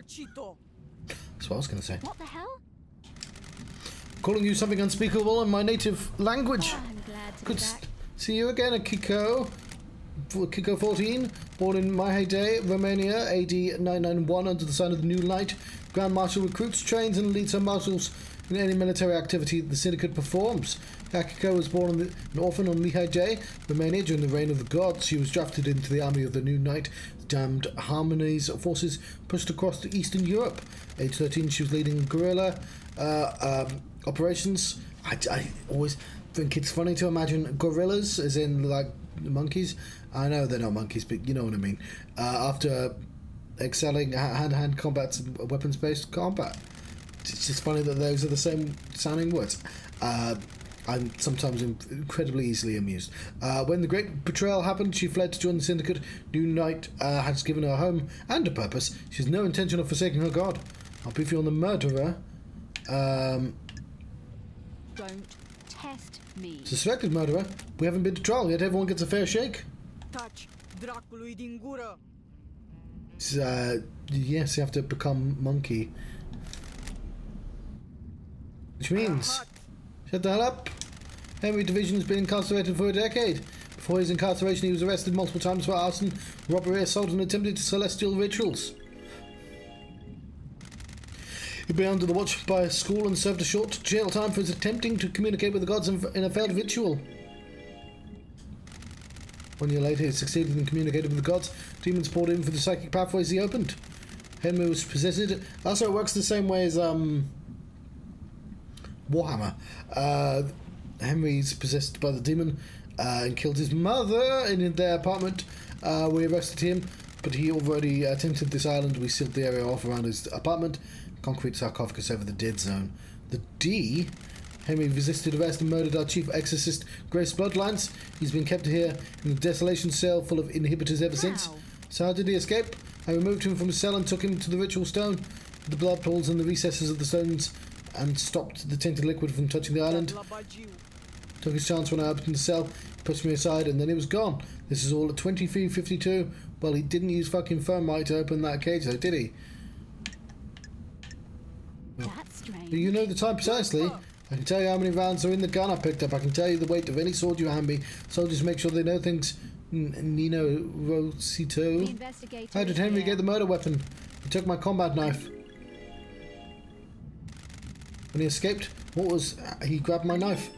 That's what I was going to say. What the hell? Calling you something unspeakable in my native language. Oh, I'm glad to Good be back. see you again, Kiko. Kiko 14, born in my heyday, Romania, AD 991, under the sign of the New Light. Grand Marshal recruits, trains, and leads her marshals in any military activity the Syndicate performs. Akiko was born an orphan on Lehigh Day, Romania, during the reign of the gods. She was drafted into the army of the New Knight. Damned Harmony's forces pushed across to Eastern Europe. Age 13, she was leading guerrilla operations. I always think it's funny to imagine gorillas, as in like monkeys. I know they're not monkeys, but you know what I mean. After excelling hand-to-hand combat and weapons-based combat. It's just funny that those are the same sounding words. I'm sometimes incredibly easily amused. When the Great Betrayal happened, she fled to join the Syndicate. New Knight has given her a home and a purpose. She has no intention of forsaking her god. I'll brief you on the murderer. Don't test me. Suspected murderer. We haven't been to trial yet. Everyone gets a fair shake. Taci, dracului din gură. Yes, you have to become monkey. Which means... Shut the hell up. Henry Division has been incarcerated for a decade. Before his incarceration, he was arrested multiple times for arson, robbery, assault, and attempted celestial rituals. He'd been under the watch by a school and served a short jail time for his attempting to communicate with the gods in a failed ritual. 1 year later, he succeeded in communicating with the gods. Demons poured in for the psychic pathways he opened. Henry was possessed. Also, it works the same way as Warhammer. Henry's possessed by the demon and killed his mother in their apartment. We arrested him, but he already attempted this island. We sealed the area off around his apartment. Concrete sarcophagus over the dead zone. The D. Henry resisted arrest and murdered our chief exorcist, Grace Bloodlines. He's been kept here in a desolation cell full of inhibitors ever since. So how did he escape? I removed him from his cell and took him to the ritual stone. The blood pools in the recesses of the stones and stopped the tainted liquid from touching the island. Took his chance when I opened the cell, pushed me aside, and then he was gone. This is all at 23:52. Well, he didn't use fucking thermite to open that cage, though, did he? That's strange. You know the time precisely. I can tell you how many rounds are in the gun I picked up. I can tell you the weight of any sword you hand me. Soldiers make sure they know things. Nino Rosito. How did Henry get the murder weapon? He took my combat knife. When he escaped, he grabbed my knife.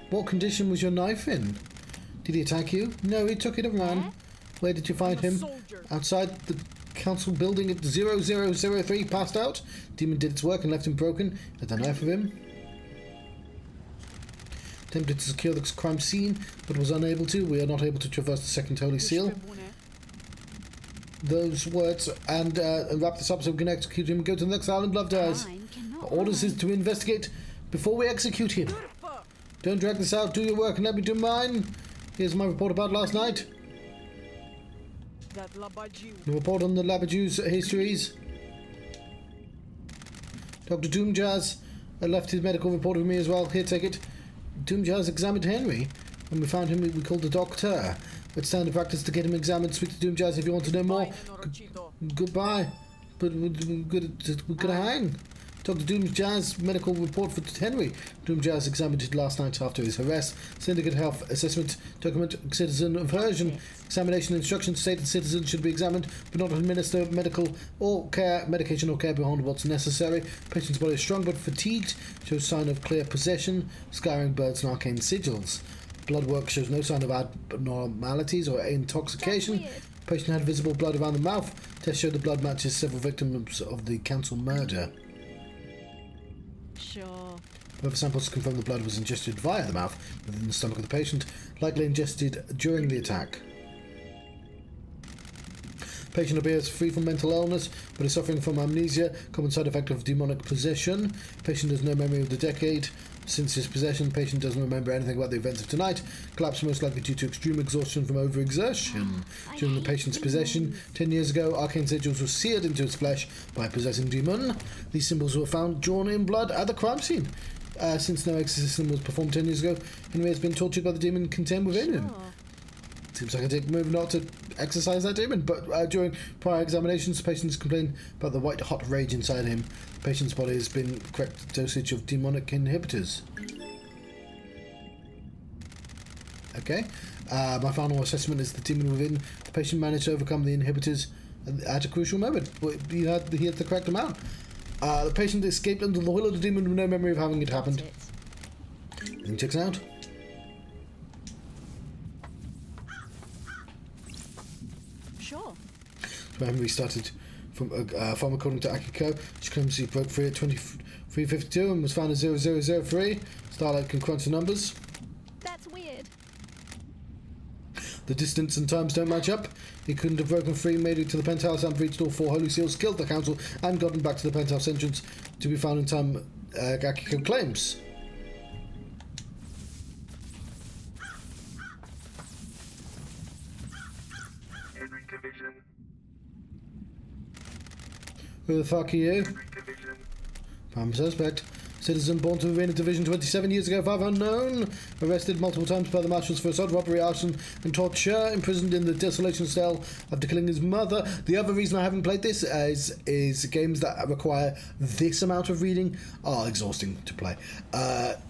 What condition was your knife in? Did he attack you? No, he took it and ran. Where did you find him? Outside the council building at 0003, passed out. Demon did its work and left him broken. Had the knife with him. Attempted to secure the crime scene, but was unable to. We are not able to traverse the second holy seal. Those words, and wrap this up so we can execute him and go to the next island. Love dies. Our orders is to investigate before we execute him. Don't drag this out. Do your work and let me do mine. Here's my report about last night. The report on the Labadju's histories. Dr. Doomjazz left his medical report with me as well. Here, take it. Doomjazz examined Henry. When we found him, we called the doctor. It's standard practice to get him examined. Speak to Doomjazz if you want to know more. Goodbye. But we're gonna hang. Dr. Doomjazz medical report for Henry. Doomjazz examined it last night after his arrest. Syndicate health assessment document, citizen aversion. Examination instructions state that citizens should be examined but not administer medication or care beyond what's necessary. Patient's body is strong but fatigued. Shows sign of clear possession. Scarring birds and arcane sigils. Blood work shows no sign of abnormalities or intoxication. Patient had visible blood around the mouth. Test showed the blood matches several victims of the council murder. Sure. Further samples confirm the blood was ingested via the mouth within the stomach of the patient, likely ingested during the attack. Patient appears free from mental illness, but is suffering from amnesia, common side effect of demonic possession. Patient has no memory of the decade. Since his possession, patient doesn't remember anything about the events of tonight. Collapse most likely due to extreme exhaustion from overexertion. During the patient's possession, 10 years ago, arcane sigils were seared into his flesh by a possessing demon. These symbols were found drawn in blood at the crime scene. Since no exorcism was performed 10 years ago, Henry has been tortured by the demon contained within him. Seems like a dick move not to exorcise that demon. But during prior examinations, patients complained about the white hot rage inside him. The patient's body has been correct dosage of demonic inhibitors. Okay. My final assessment is the demon within. The patient managed to overcome the inhibitors at a crucial moment. He had the correct amount. The patient escaped under the will of the demon with no memory of having it happened. Anything checks out? Sure. So memory started from according to Akiko. She claims she broke free at 23:52 and was found at 0003. Starlight can crunch the numbers. That's weird. The distance and times don't match up. He couldn't have broken free, made it to the penthouse and breached all 4 holy seals, killed the council, and gotten back to the penthouse entrance to be found in time, Akiko claims. Who the fuck are you? Prime suspect. Citizen born to Arena Division 27 years ago, 5 unknown. Arrested multiple times by the Marshals for assault, robbery, arson, and torture. Imprisoned in the desolation cell after killing his mother. The other reason I haven't played this is games that require this amount of reading are exhausting to play.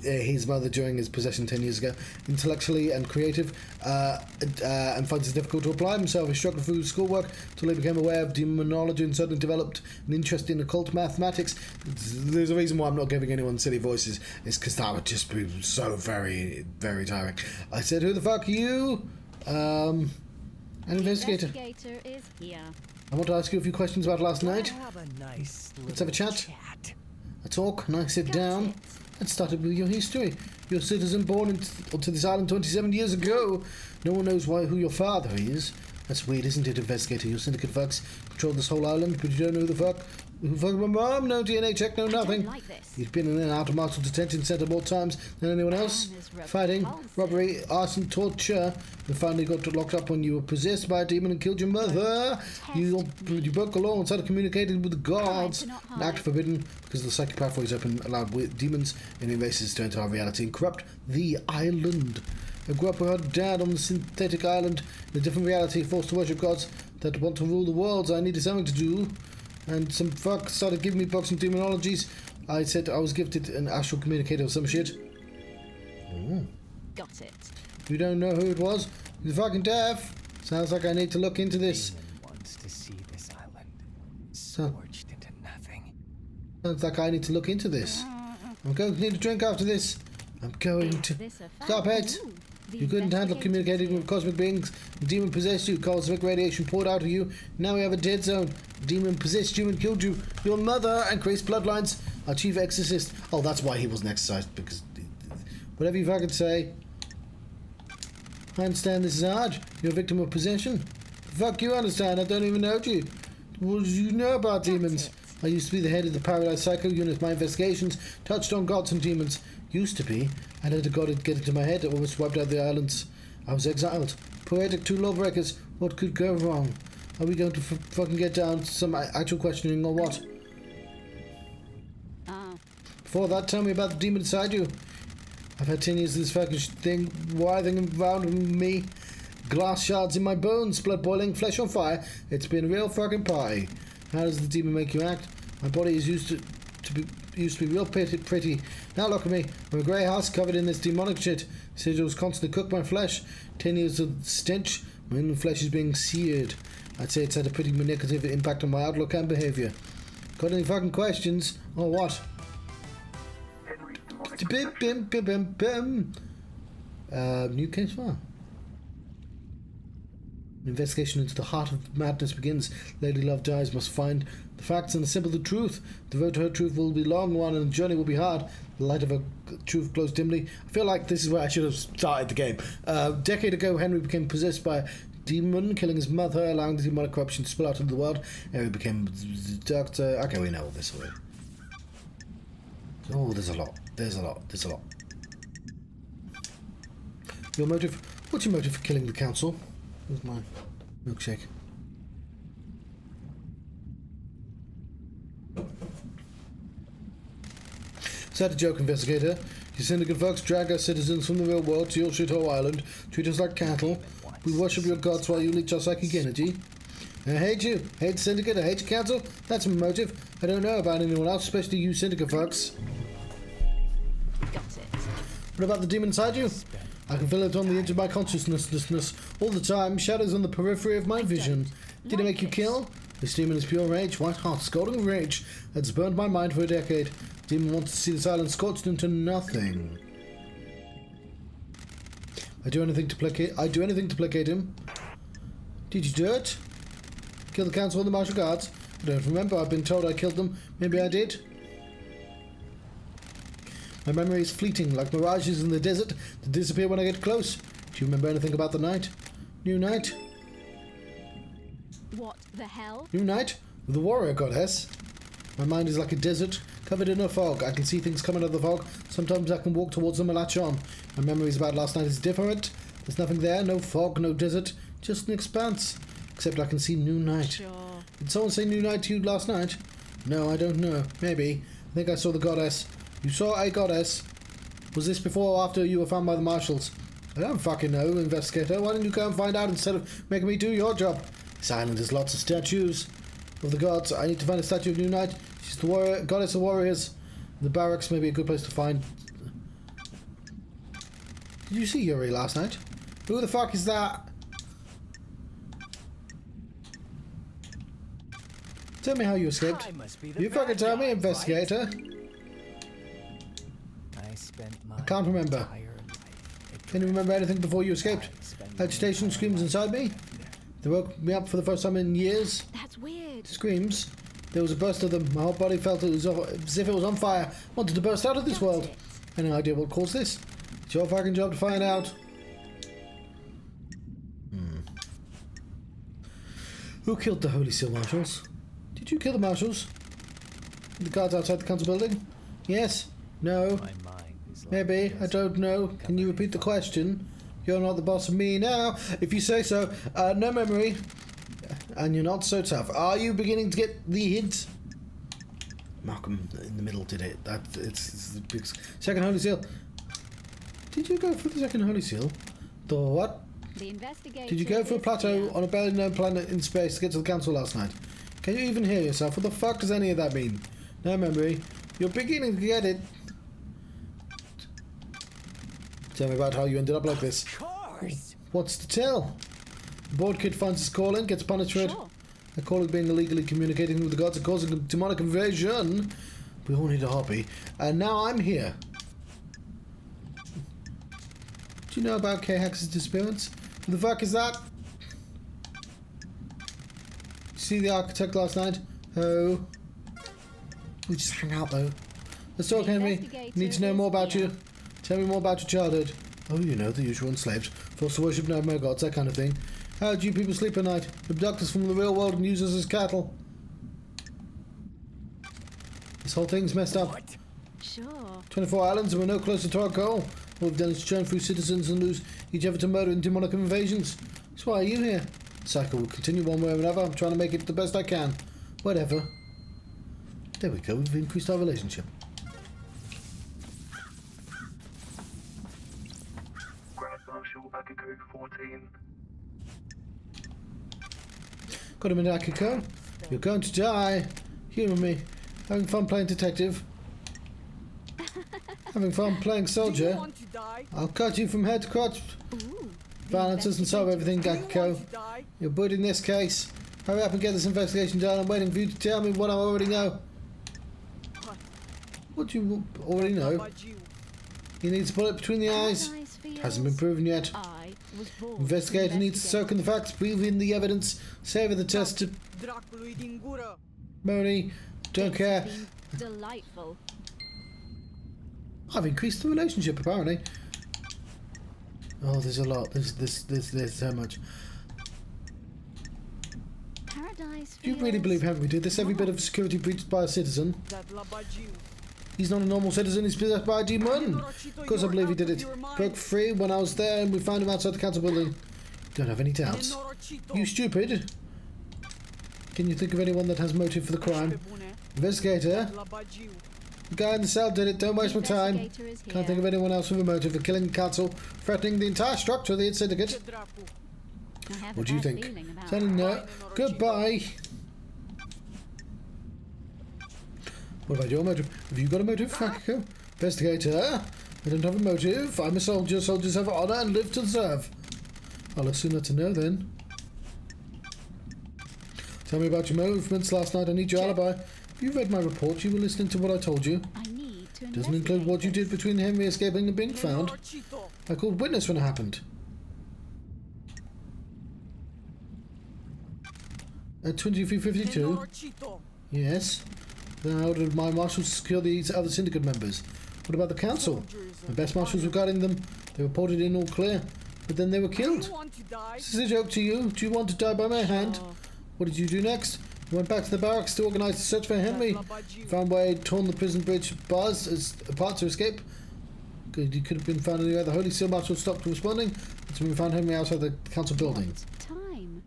His mother during his possession 10 years ago. Intellectually and creative, and finds it difficult to apply himself. He struggled through schoolwork until he became aware of demonology and suddenly developed an interest in occult mathematics. There's a reason why I'm not giving anyone silly voices. It's because that would just be so very, very tiring. I said, who the fuck are you? An investigator. The investigator is here. I want to ask you a few questions about last night. Have a nice Let's have a chat. A talk, nice sit down. Let's start with your history. You're a citizen born onto this island 27 years ago. No one knows who your father is. That's weird, isn't it, investigator? Your syndicate thugs control this whole island, but you don't know who the fuck. Who the fuck my mom? No DNA check, no nothing. I don't like this. You've been in and out of Marshall detention centre more times than anyone else. Fighting, robbery, arson, torture. You finally got locked up when you were possessed by a demon and killed your mother. You broke the law and started communicating with the gods. An act forbidden because the psychic pathways open allowed demons and new races to enter our reality and corrupt the island. I grew up with her dad on the synthetic island in a different reality, forced to worship gods that want to rule the world. So I needed something to do. And some fuck started giving me books and demonologies. I said I was gifted an astral communicator or some shit. Oh. Got it. You don't know who it was? You're fucking deaf. Sounds like I need to look into this. Wants to see this island scorched into nothing. Sounds like I need to look into this. I'm going to need a drink after this. I'm going to... Stop it! You couldn't handle communicating with cosmic beings. The demon possessed you. Cosmic radiation poured out of you. Now we have a dead zone. The demon possessed you and killed you. Your mother and creates bloodlines. Our chief exorcist. Oh, that's why he wasn't exorcised. Because... Whatever you fucking say. I understand this is hard. You're a victim of possession. Fuck you understand. I don't even know you. What do you know about demons? I used to be the head of the Paradise Psycho Unit. My investigations touched on gods and demons. Used to be. I let a god get into my head. It almost wiped out the islands. I was exiled. Poetic 2 lawbreakers. What could go wrong? Are we going to fucking get down to some actual questioning or what? Before that, tell me about the demon inside you. I've had 10 years of this fucking thing writhing around me. Glass shards in my bones, blood boiling, flesh on fire. It's been a real fucking party. How does the demon make you act? My body is used to be real pretty. Now look at me. I'm a grey house covered in this demonic shit. Sigils constantly cook my flesh. 10 years of stench. My inner flesh is being seared. I'd say it's had a pretty negative impact on my outlook and behaviour. Got any fucking questions? Or what? New case file. An investigation into the heart of madness begins. Lady Love dies, must find the facts and assemble the truth. The road to her truth will be a long one and the journey will be hard. The light of her truth glows dimly. I feel like this is where I should have started the game. A decade ago, Henry became possessed by a demon, killing his mother, allowing the demonic corruption to spill out into the world. Henry became the doctor. Okay, we know all this already. Oh, there's a lot. There's a lot. Your motive? What's your motive for killing the council? Where's my milkshake? Sad joke, investigator. You syndicate folks drag our citizens from the real world to your shithole island, treat us like cattle. We worship your gods while you leech our psychic energy. I hate you. Hate the Syndicate. I hate your council. That's my motive. I don't know about anyone else, especially you Syndicate fucks. Got it. What about the demon inside you? I can feel it on the edge of my consciousness all the time. Shadows on the periphery of my vision. Did it make you kill? This demon is pure rage. White hot, scalding rage that's burned my mind for a decade. The demon wants to see this island scorched into nothing. I do anything to placate him. Did you do it? Kill the council and the martial guards? I don't remember. I've been told I killed them. Maybe I did. My memory is fleeting, like mirages in the desert that disappear when I get close. Do you remember anything about the night? New night? What the hell? New night? With the warrior goddess? My mind is like a desert, covered in a fog. I can see things coming out of the fog. Sometimes I can walk towards them and latch on. My memories about last night is different. There's nothing there, no fog, no desert, just an expanse. Except I can see new night. Sure. Did someone say new night to you last night? No, I don't know. Maybe. I think I saw the goddess. You saw a goddess? Was this before or after you were found by the Marshals? I don't fucking know, investigator. Why didn't you go and find out instead of making me do your job? This island has lots of statues of the gods. I need to find a statue of New Night. She's the warrior, goddess of warriors. The barracks may be a good place to find. Did you see Yuri last night? Who the fuck is that? Tell me how you escaped. You fucking tell me, investigator. I can't remember. Can you remember anything before you escaped? Agitation screams inside me. They woke me up for the first time in years. That's weird. Screams. There was a burst of them. My whole body felt as if it was on fire. Wanted to burst out of this world. Any idea what caused this? It's your fucking job to find out. Who killed the Holy Seal Marshals? Did you kill the Marshals? The guards outside the council building? Yes? No? Maybe. I don't know. Can you repeat the question? You're not the boss of me now. If you say so. No memory. And you're not so tough. Are you beginning to get the hint? Malcolm in the middle did it. It's the big second Holy Seal. Did you go for the second Holy Seal? The what? The investigator. Did you go for a plateau on a barely known planet in space to get to the council last night? Can you even hear yourself? What the fuck does any of that mean? No memory. You're beginning to get it. Tell me about how you ended up like this. Of course. What's to tell? The bored kid finds his calling, gets punished for it. Sure. The calling being illegally communicating with the gods and causing a demonic invasion. We all need a hobby. And now I'm here. Do you know about K-Hex's disappearance? Who the fuck is that? See the architect last night? Oh. We just hang out though. Let's talk, Henry. Need to know more about you. Tell me more about your childhood. Oh, you know, the usual enslaved. Forced to worship no gods, that kind of thing. How do you people sleep at night? Abduct us from the real world and use us as cattle. This whole thing's messed up. What? Sure. 24 islands and we're no closer to our goal. All we've done is churn through citizens and lose each other to murder and demonic invasions. So why are you here? The cycle will continue one way or another. I'm trying to make it the best I can. Whatever. There we go. We've increased our relationship. Grand Marshal Akiko 14. Got him in Akiko. You're going to die. Humour me. Having fun playing detective. Having fun playing Do you soldier. want to die? I'll cut you from head to crotch. Ooh. Violence doesn't solve everything, Do you want Akiko. to die? You're good in this case. Hurry up and get this investigation done. I'm waiting for you to tell me what I already know. What do you already know? About you. He needs a bullet between the eyes. Paradise Hasn't been feels. proven yet. I was born Investigator to needs to soak in the facts, breathe in the evidence, savor the Dracului din gură. testimony. Don't It's care. been delightful. I've increased the relationship apparently. Oh, there's a lot. There's so much. Paradise Do you really feels believe Henry did this? Every bit of security breached by a citizen. That labagiu. He's not a normal citizen, he's possessed by a demon. Of course I believe he did it. Broke free when I was there and we found him outside the council building. Don't have any doubts. Nenorocito. You stupid. Can you think of anyone that has motive for the crime? Pe bune. Investigator? Labagiu. The guy in the cell did it, don't waste my time. Investigator is Can't here. think of anyone else with a motive for killing the council, threatening the entire structure of the Ce syndicate. dracu? I have What a do you bad think? feeling about Sending no. Goodbye. What about your motive? Have you got a motive, Akiko? Investigator? I don't have a motive. I'm a soldier. Soldiers have honor and live to serve. I'll assume that's a no then. Tell me about your movements last night. I need your alibi. If you read my report, you were listening to what I told you. I need to Doesn't include what you did between Henry escaping and being found. I called witness when it happened. At 2352? Yes. Then I ordered my marshals to secure these other syndicate members. What about the council? My best marshals were guarding them. They reported in all clear. But then they were killed. This is a joke to you. Do you want to die by my hand? What did you do next? I went back to the barracks to organize a search for Henry. Found where he'd torn the prison bridge bars apart to escape. He could have been found anywhere. The Holy Seal Marshal stopped responding. That's when we found Henry outside the council building. time.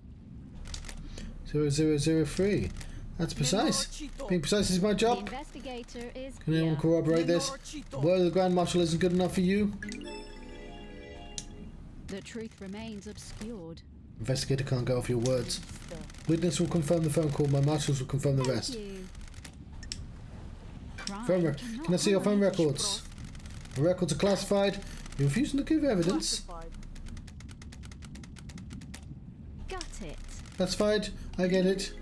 0003. That's precise. Being precise is my The job. investigator is Can anyone here. corroborate this? The word of the Grand Marshal isn't good enough for you? The truth remains obscured. Investigator can't go off your words. Witness will confirm the phone call. My marshals will confirm the Thank rest. you. Phone Crime Can I see your phone cannot records? The records are classified. You're refusing to give evidence. Got it. That's fine. I get it.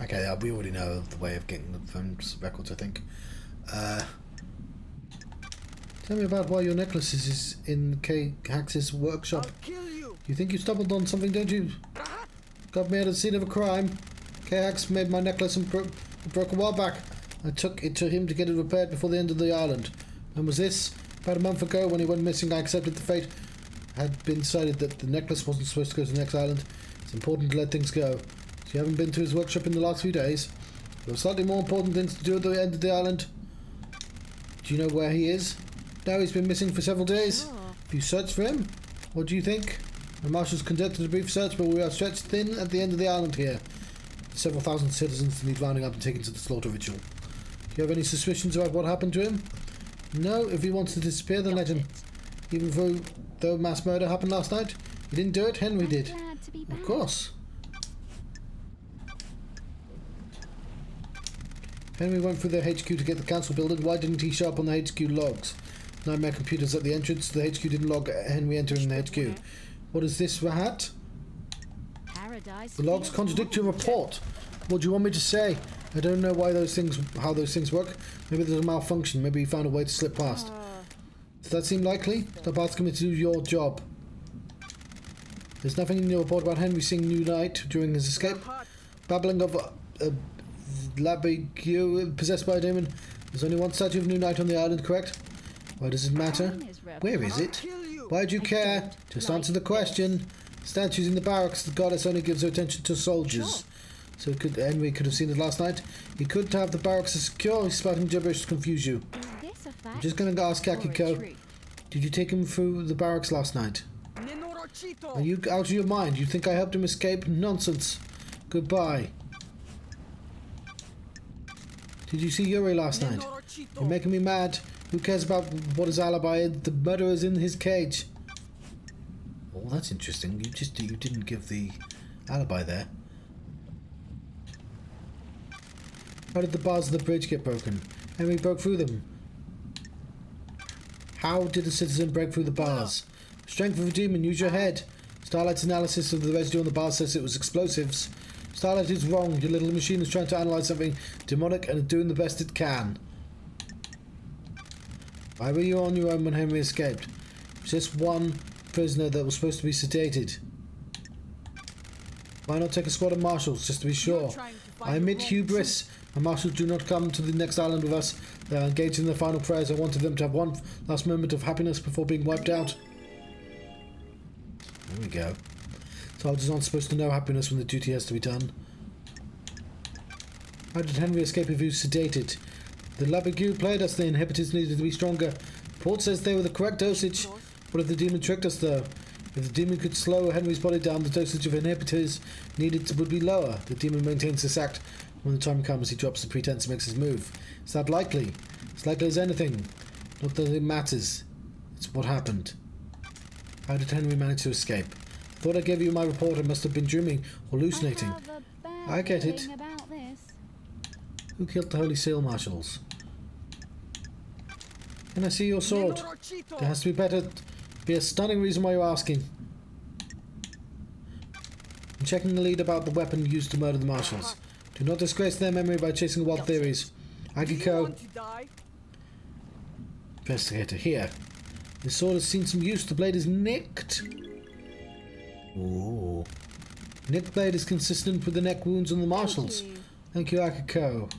Okay, we already know the way of getting the phone records, I think. Tell me about why your necklace is in K. Hax's workshop. You think you stumbled on something, don't you? Got me at the scene of a crime. K. Hax made my necklace and broke a while back. I took it to him to get it repaired before the end of the island. When was this? About a month ago when he went missing. I accepted the fate. Had been decided that the necklace wasn't supposed to go to the next island. It's important to let things go. So you haven't been to his workshop in the last few days? There were slightly more important things to do at the end of the island. Do you know where he is? No, he's been missing for several days. Sure. Have you searched for him? What do you think? The marshals conducted a brief search, but we are stretched thin at the end of the island here. Several thousand citizens need rounding up and taken to the slaughter ritual. Do you have any suspicions about what happened to him? No, if he wants to disappear, then let him. Even though mass murder happened last night, he didn't do it, Henry did. Glad to be back. Of course. Henry went through the HQ to get the council building. Why didn't he show up on the HQ logs? Nightmare computers at the entrance. The HQ didn't log Henry entering the HQ. What is this, Rahat? Paradise. The logs feels contradict your wrong. report. What do you want me to say? I don't know why how those things work. Maybe there's a malfunction. Maybe you found a way to slip past. Does that seem likely? Stop asking me to do your job. There's nothing in your report about Henry seeing New Night during his escape. Babbling of Labigue possessed by a demon. There's only one statue of New Night on the island, correct? Why does it matter? Time is rebel. Where is it? Why do you I care? don't Just like answer the this. question. Statues in the barracks. The goddess only gives her attention to soldiers. So Henry could have seen it last night. He could have the barracks secure. He's spouting gibberish to confuse you. Is this a fact? I'm just going to ask or a Akiko. truth? Did you take him through the barracks last night? Are you out of your mind? You think I helped him escape? Nonsense. Goodbye. Did you see Yuri last night? You're making me mad. Who cares about what his alibi is? The murderer's in his cage. Oh, that's interesting. You didn't give the alibi there. How did the bars of the bridge get broken? Henry broke through them. How did a citizen break through the bars? Strength of a demon, use your head. Starlight's analysis of the residue on the bar says it was explosives. Starlight is wrong. Your little machine is trying to analyze something demonic and doing the best it can. Why were you on your own when Henry escaped? Just one prisoner that was supposed to be sedated. Why not take a squad of marshals, just to be sure? I admit hubris. My marshals do not come to the next island with us. They are engaged in their final prayers. I wanted them to have one last moment of happiness before being wiped out. There we go. Soldiers aren't supposed to know happiness when the duty has to be done. How did Henry escape if he was sedated? The Labigue played us. The inhibitors needed to be stronger. Report says they were the correct dosage. What if the demon tricked us though? If the demon could slow Henry's body down, the dosage of inhibitors needed would be lower. The demon maintains this act. When the time comes, he drops the pretense and makes his move. It's not likely. It's likely as anything. Not that it matters. It's what happened. How did Henry manage to escape? Thought I gave you my report. I must have been dreaming, hallucinating. I have a bad I get it. feeling about this. Who killed the Holy Seal, Marshals? Can I see your sword? There has to be a stunning reason why you're asking. I'm checking the lead about the weapon used to murder the Marshals. Do not disgrace their memory by chasing wild theories. Agiko. Investigator, here. This sword has seen some use. The blade is nicked. Ooh. Nicked blade is consistent with the neck wounds on the Marshals. Thank you, Akiko.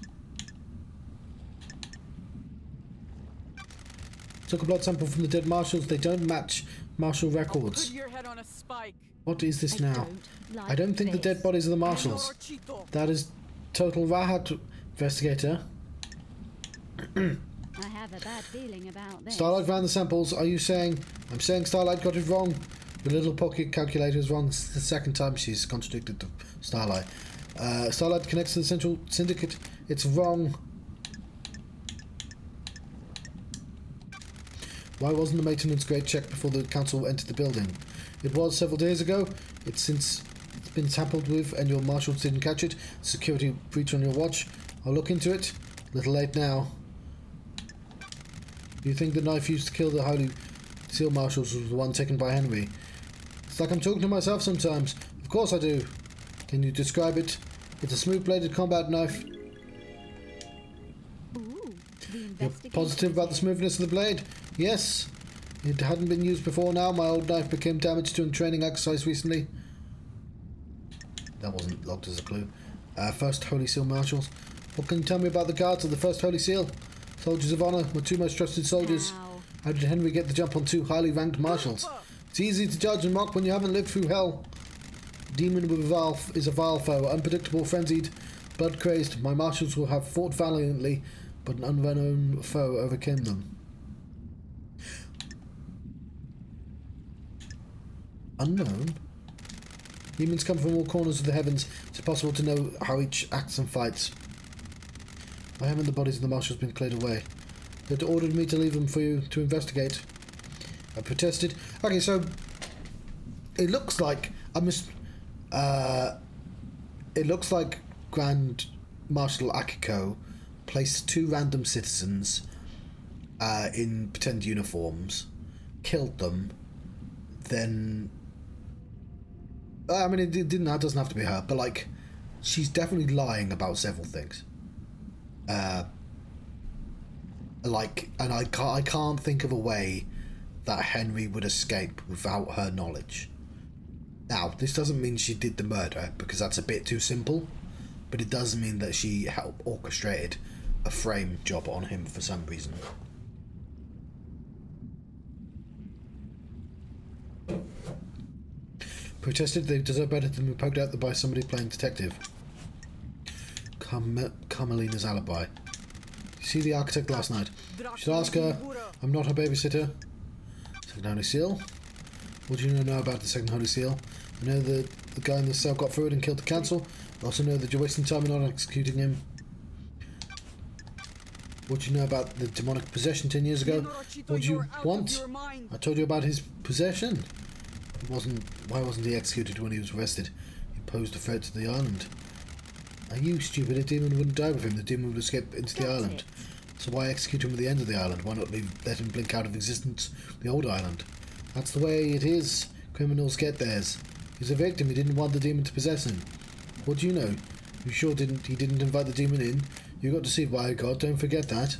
Took a blood sample from the dead Marshals. They don't match Marshal records. Put your head on a spike. What is this now? Like I don't think the this. dead bodies are the Marshals. That is total rahat, investigator. I have a bad feeling about this. Starlight ran the samples. Are you saying... I'm saying Starlight got it wrong. The little pocket calculator is wrong. It's the second time she's contradicted Starlight. Starlight connects to the central syndicate. It's wrong. Why wasn't the maintenance grade checked before the council entered the building? It was several days ago. It's been tampered with and your marshals didn't catch it. Security breach on your watch. I'll look into it. A little late now. Do you think the knife used to kill the Holy Seal Marshals was the one taken by Henry? It's like I'm talking to myself sometimes. Of course I do. Can you describe it? It's a smooth-bladed combat knife. Ooh, You're positive about the smoothness of the blade? Yes. It hadn't been used before now. My old knife became damaged during training exercise recently. That wasn't logged as a clue. First Holy Seal Marshals. What can you tell me about the guards of the First Holy Seal? Soldiers of Honor were two most trusted soldiers. Ow. How did Henry get the jump on two highly ranked marshals? It's easy to judge and mock when you haven't lived through hell. Demon with a vile is a vile foe, unpredictable, frenzied, blood-crazed. My marshals will have fought valiantly, but an unknown foe overcame them. Unknown? Demons come from all corners of the heavens. It's impossible to know how each acts and fights. Why haven't the bodies of the marshals been cleared away? They'd ordered me to leave them for you to investigate. I protested. Okay, so it looks like it looks like Grand Marshal Akiko placed two random citizens in pretend uniforms, killed them, then I mean it doesn't have to be her, but like she's definitely lying about several things. And I can't think of a way that Henry would escape without her knowledge. Now, this doesn't mean she did the murder, because that's a bit too simple, but it does mean that she helped orchestrated a frame job on him for some reason. Protested they deserve better than be poked out by somebody playing detective. Carmelina's alibi. You see the architect last night? You should ask her. I'm not her babysitter. Second Holy Seal. What do you know about the Second Holy Seal? I know that the guy in the cell got through it and killed the council. I also know that you're wasting time in not executing him. What do you know about the demonic possession 10 years ago? What do you want? I told you about his possession. Why wasn't he executed when he was arrested? He posed a threat to the island. Are you stupid? A demon wouldn't die with him. The demon would escape into the island. So why execute him at the end of the island? Why not let him blink out of existence the old island? That's the way it is. Criminals get theirs. He's a victim. He didn't want the demon to possess him. What do you know? You sure he didn't invite the demon in? You got deceived by God. Don't forget that.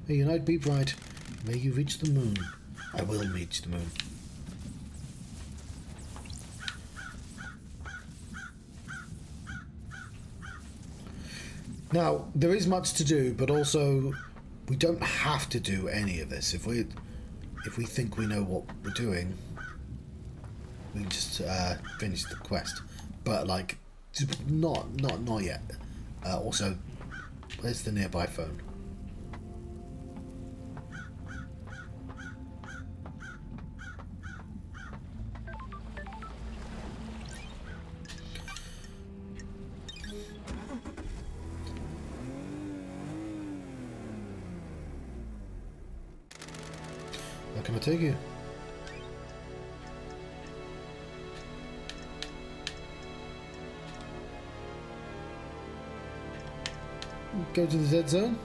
May your night be bright. May you reach the moon. I will reach the moon. Now, there is much to do, but also we don't have to do any of this. If we think we know what we're doing, we can just finish the quest. But like, not yet. Also, where's the nearby phone? Where can I take you? Go to the dead zone.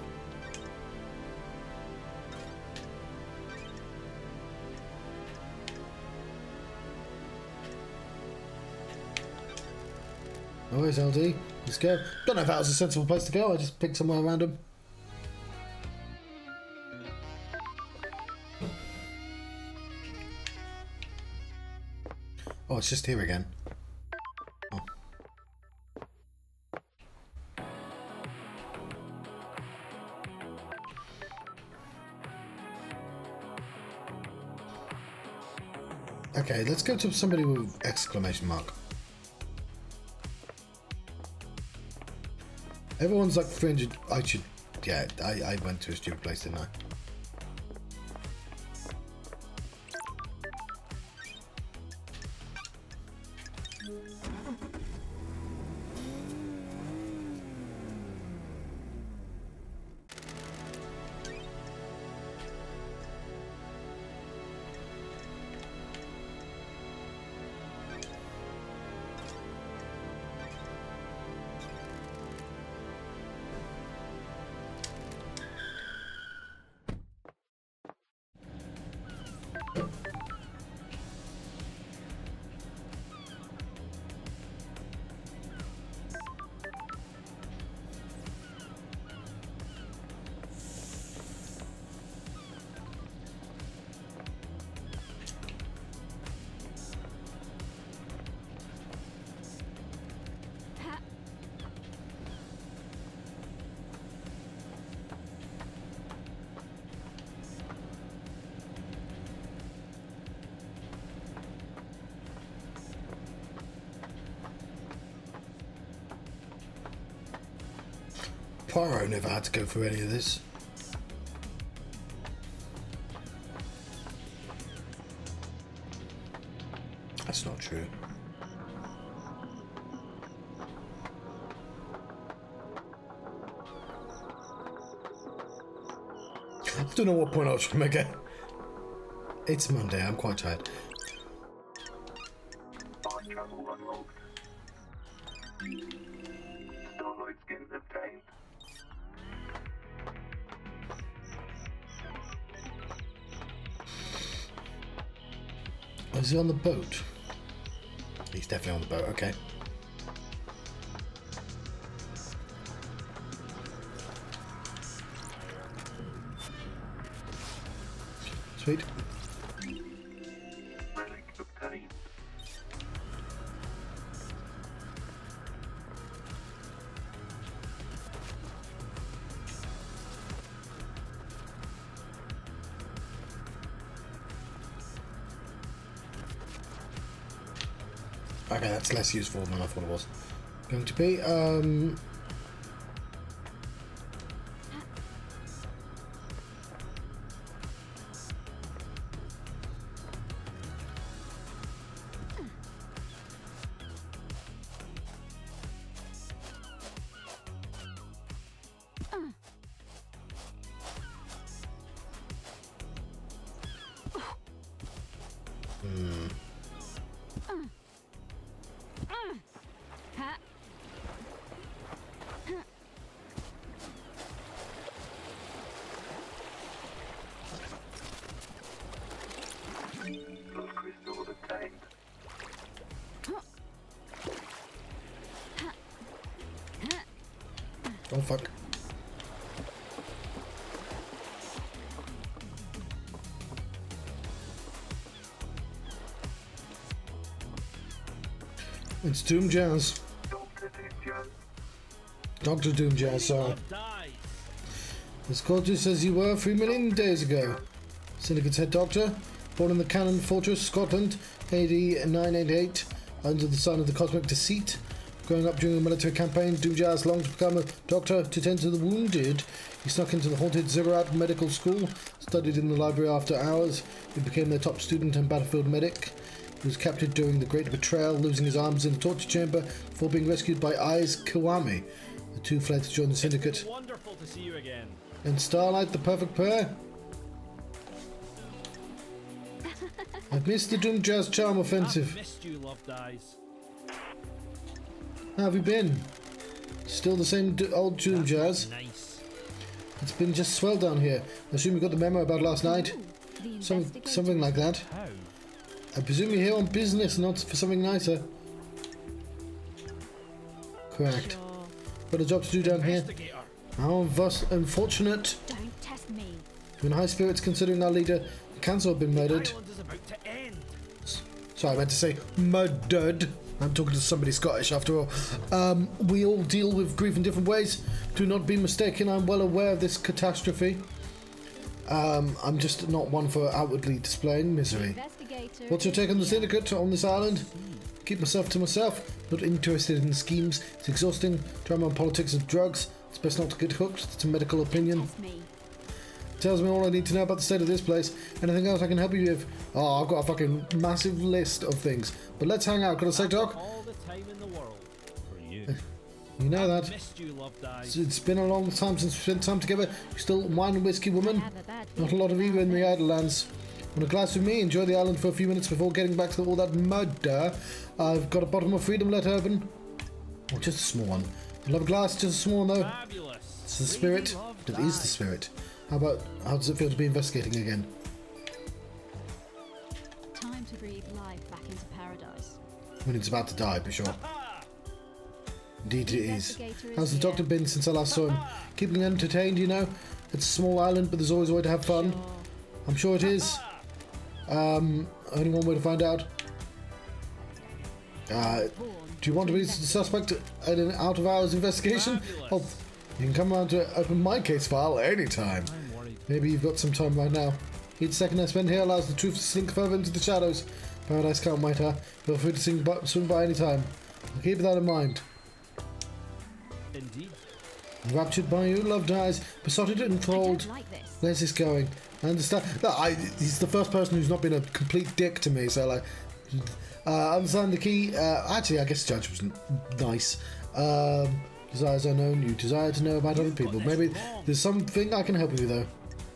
Oh, where's LD? Let's go. Don't know if that was a sensible place to go. I just picked somewhere random. Oh, it's just here again. Oh. Okay, let's go to somebody with exclamation mark. Everyone's like 300. I should. Yeah, I went to a stupid place, didn't I? Poirot never had to go through any of this. That's not true. I don't know what point I was trying to make it. It's Monday, I'm quite tired. Fast travel unlocked. Starlight skins obtained. Oh, is he on the boat? He's definitely on the boat, okay. Sweet. Relic obtained. Okay, that's less useful than I thought it was going to be. Blood crystals obtained. Oh fuck. It's Doom Jazz. Dr. Doom Jazz. Dr. Doom Jazz, sorry. This call just as you were 3 million days ago. Syndicate's head doctor, born in the Cannon Fortress, Scotland, AD 988, under the sign of the Cosmic Deceit. Growing up during a military campaign, Doom Jazz longed to become a doctor to tend to the wounded. He snuck into the haunted Ziggurat Medical School, studied in the library after hours. He became their top student and battlefield medic. He was captured during the Great Betrayal, losing his arms in a torture chamber before being rescued by Eyes Kiwami. The two fled to join the Syndicate. Wonderful to see you again. And Starlight, the perfect pair. I've missed the Doom Jazz Charm Offensive. I've missed you, Loved Eyes. How have you been? Still the same old Doom Jazz? Nice. It's been just swell down here. I assume you got the memo about last night? Ooh, the Something like that. How? I presume you're here on business, not for something nicer. Correct. Sure. Got a job to do down here. Investigator. How unfortunate. Don't test me. We're in high spirits considering our leader, Cancel, had been murdered. Island is about to end. Sorry, I meant to say murdered. I'm talking to somebody Scottish after all. We all deal with grief in different ways. Do not be mistaken, I'm well aware of this catastrophe. I'm just not one for outwardly displaying misery. Investigator. What's your take on the is here. syndicate on this island? Keep myself to myself. Not interested in schemes. It's exhausting. Drama on politics and drugs. It's best not to get hooked. It's a medical opinion. Test me. Tells me all I need to know about the state of this place. Anything else I can help you with? Oh, I've got a fucking massive list of things. But let's hang out. Got a say, Doc? All the time in the world. For you. You know that. Missed you, Loved Eyes. It's been a long time since we spent time together. You still wine and whiskey woman? Have a bad Not a lot of feeling ego in the about idle lands. Want a glass with me? Enjoy the island for a few minutes before getting back to all that murder. I've got a bottom of freedom let open. Oh, just a small one. I'll have a glass, just a small one though. Fabulous. It's the spirit. Loved It is the Eyes. spirit. How does it feel to be investigating again? this. Time to breathe life back into paradise. When it's about to die, be sure. Ha! Indeed it is. Investigator is How's the here. doctor been since I last saw him? Keeping entertained, you know? It's a small island, but there's always a way to have fun. Sure. I'm sure it is. Only one way to find out. Do you want to be the suspect in an out-of-hours investigation? Fabulous. Oh, you can come around to open my case file anytime. I'm worried. Maybe you've got some time right now. Each second I spend here allows the truth to sink further into the shadows. Paradise can't wait, huh? Feel free to swing by any time. I'll keep that in mind. Indeed. Enraptured by you, loved eyes, besotted and I enthralled. don't like this. Where's this going? I understand. No, he's the first person who's not been a complete dick to me, so like... understand the key. Actually, I guess the judge was nice. Desires unknown, you desire to know about other people. Maybe there's something I can help you with, though.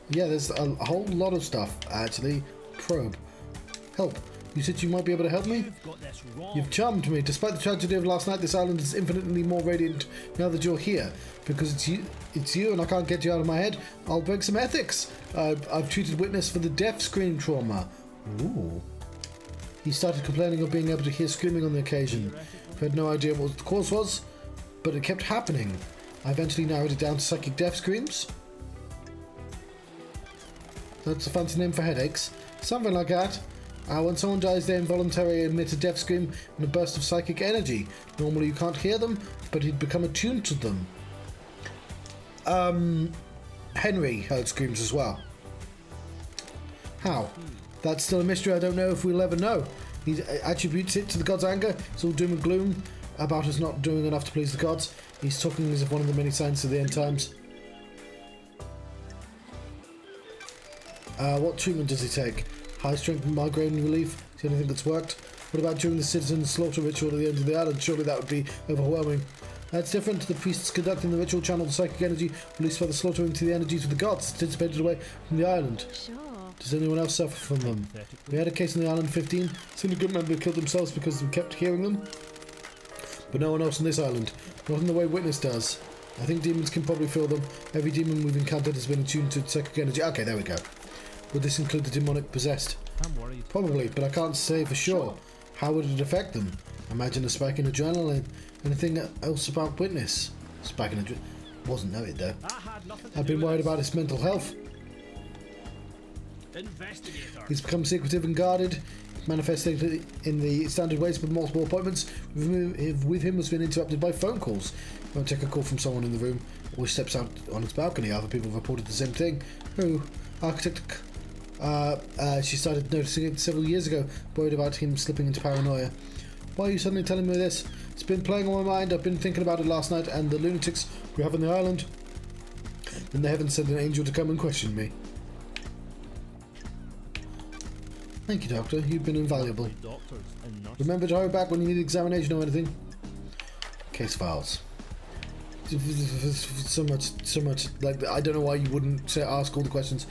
Yeah, there's a whole lot of stuff, actually. Probe. Help. You said you might be able to help me? You've got this wrong. You've charmed me. Despite the tragedy of last night, this island is infinitely more radiant now that you're here. Because it's you and I can't get you out of my head, I'll break some ethics. I've treated witness for the deaf scream trauma. Ooh. He started complaining of being able to hear screaming on the occasion. I've had no idea what the cause was, but it kept happening. I eventually narrowed it down to psychic deaf screams. That's a fancy name for headaches. Something like that. When someone dies, they involuntarily emit a deaf scream and a burst of psychic energy. Normally you can't hear them, but he'd become attuned to them. Henry heard screams as well. How? That's still a mystery. I don't know if we'll ever know. He attributes it to the god's anger. It's all doom and gloom about us not doing enough to please the gods. He's talking as if one of the many signs of the end times. What treatment does he take? High strength migraine relief? Is the only thing that's worked? What about during the citizen slaughter ritual at the end of the island? Surely that would be overwhelming. That's different. The priests conducting the ritual channel the psychic energy released by the slaughter into the energies of the gods. It's dissipated away from the island. Sure. Does anyone else suffer from them? We had a case on the island 15. Syndicate member killed themselves because we kept hearing them. But no one else on this island. Not in the way Witness does. I think demons can probably feel them. Every demon we've encountered has been attuned to psychic energy. Okay, there we go. Would this include the demonic possessed? I'm worried. Probably, but I can't say for sure. How would it affect them? Imagine a spike in adrenaline. Anything else about Witness? Spike in adrenaline. Wasn't know it though. I had nothing to I've do been with worried this. about his mental health. Investigator. He's become secretive and guarded, manifesting in the standard ways with multiple appointments. With him has been interrupted by phone calls. He won't take a call from someone in the room, or he steps out on his balcony. Other people have reported the same thing. Who? Architect. She started noticing it several years ago, worried about him slipping into paranoia. Why are you suddenly telling me this? It's been playing on my mind. I've been thinking about it last night, and the lunatics we have on the island. Then the heavens sent an angel to come and question me. Thank you, Doctor. You've been invaluable. Doctors and nurses. Remember to hurry back when you need examination or anything. Case files. So much. Like, I don't know why you wouldn't ask all the questions.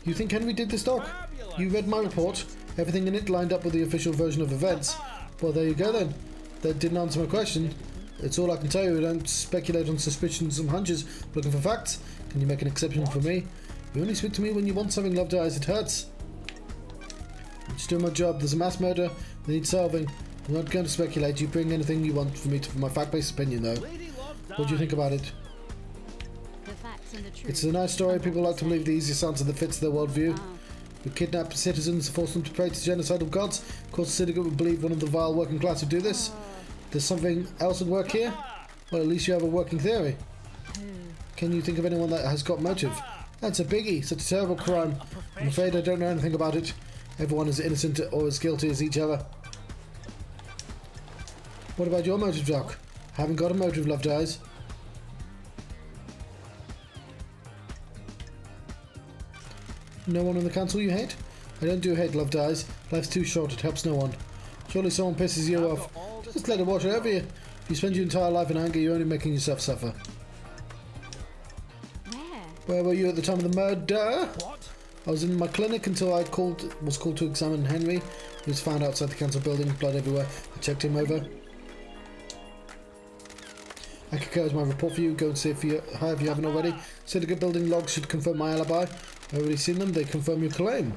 You think Henry did this, Doc? You read my report. Everything in it lined up with the official version of events. Well, there you go then. That didn't answer my question. It's all I can tell you. Don't speculate on suspicions and hunches. Looking for facts. Can you make an exception for me? You only speak to me when you want something, Loved Eyes. It hurts. I'm just doing my job. There's a mass murder. They need solving. I'm not going to speculate. You bring anything you want for me for my fact-based opinion, though. What do you think about it? The facts and the truth. It's a nice story. People like to believe the easiest answer that fits their worldview. We kidnap citizens, force them to pray to genocidal gods. Of course, the syndicate would believe one of the vile working class would do this. There's something else at work here? Well, at least you have a working theory. Can you think of anyone that has got motive? That's a biggie. Such a terrible crime. I'm afraid I don't know anything about it. Everyone is innocent or as guilty as each other. What about your motive, Doc? Haven't got a motive, Loved Eyes. No one on the council you hate? I don't do hate, Loved Eyes. Life's too short, it helps no one. Surely someone pisses you off. Just let it wash over you. If you spend your entire life in anger, you're only making yourself suffer. Where were you at the time of the murder? What? I was in my clinic until I was called to examine Henry. He was found outside the council building, blood everywhere. I checked him over. Akiko is my report for you. Go and see if you haven't already. Syndicate building logs should confirm my alibi. I've already seen them. They confirm your claim.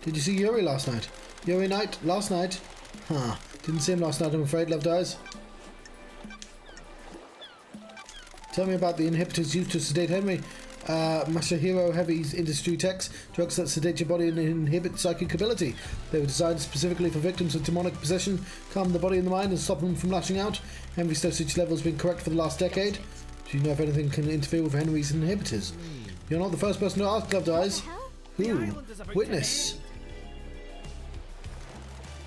Did you see Yuri last night? Yuri night? Last night? Huh. Didn't see him last night, I'm afraid, Loved Eyes. Tell me about the inhibitors used to sedate Henry. Masahiro heavy industry techs, drugs that sedate your body and inhibit psychic ability. They were designed specifically for victims of demonic possession, calm the body and the mind and stop them from lashing out. Henry's dosage level has been correct for the last decade. Do you know if anything can interfere with Henry's inhibitors? You're not the first person to ask, Loved Eyes. Who? Witness.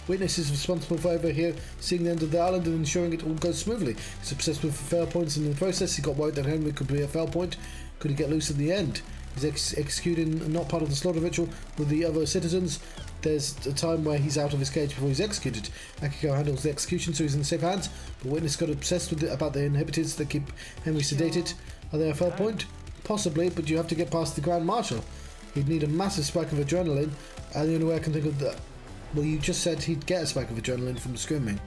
Witness is responsible for over here seeing the end of the island and ensuring it all goes smoothly. He's obsessed with fail points in the process. He got worried that Henry could be a fail point. Could he get loose at the end? He's executing not part of the slaughter ritual with the other citizens. There's a time where he's out of his cage before he's executed. Akiko handles the execution, so he's in safe hands. But Witness got obsessed with about the inhibitors that keep Henry sedated. Are they a fail point? Possibly, but you have to get past the Grand Marshal. He'd need a massive spike of adrenaline, and the only way I can think of that. Well, you just said he'd get a spike of adrenaline from screaming,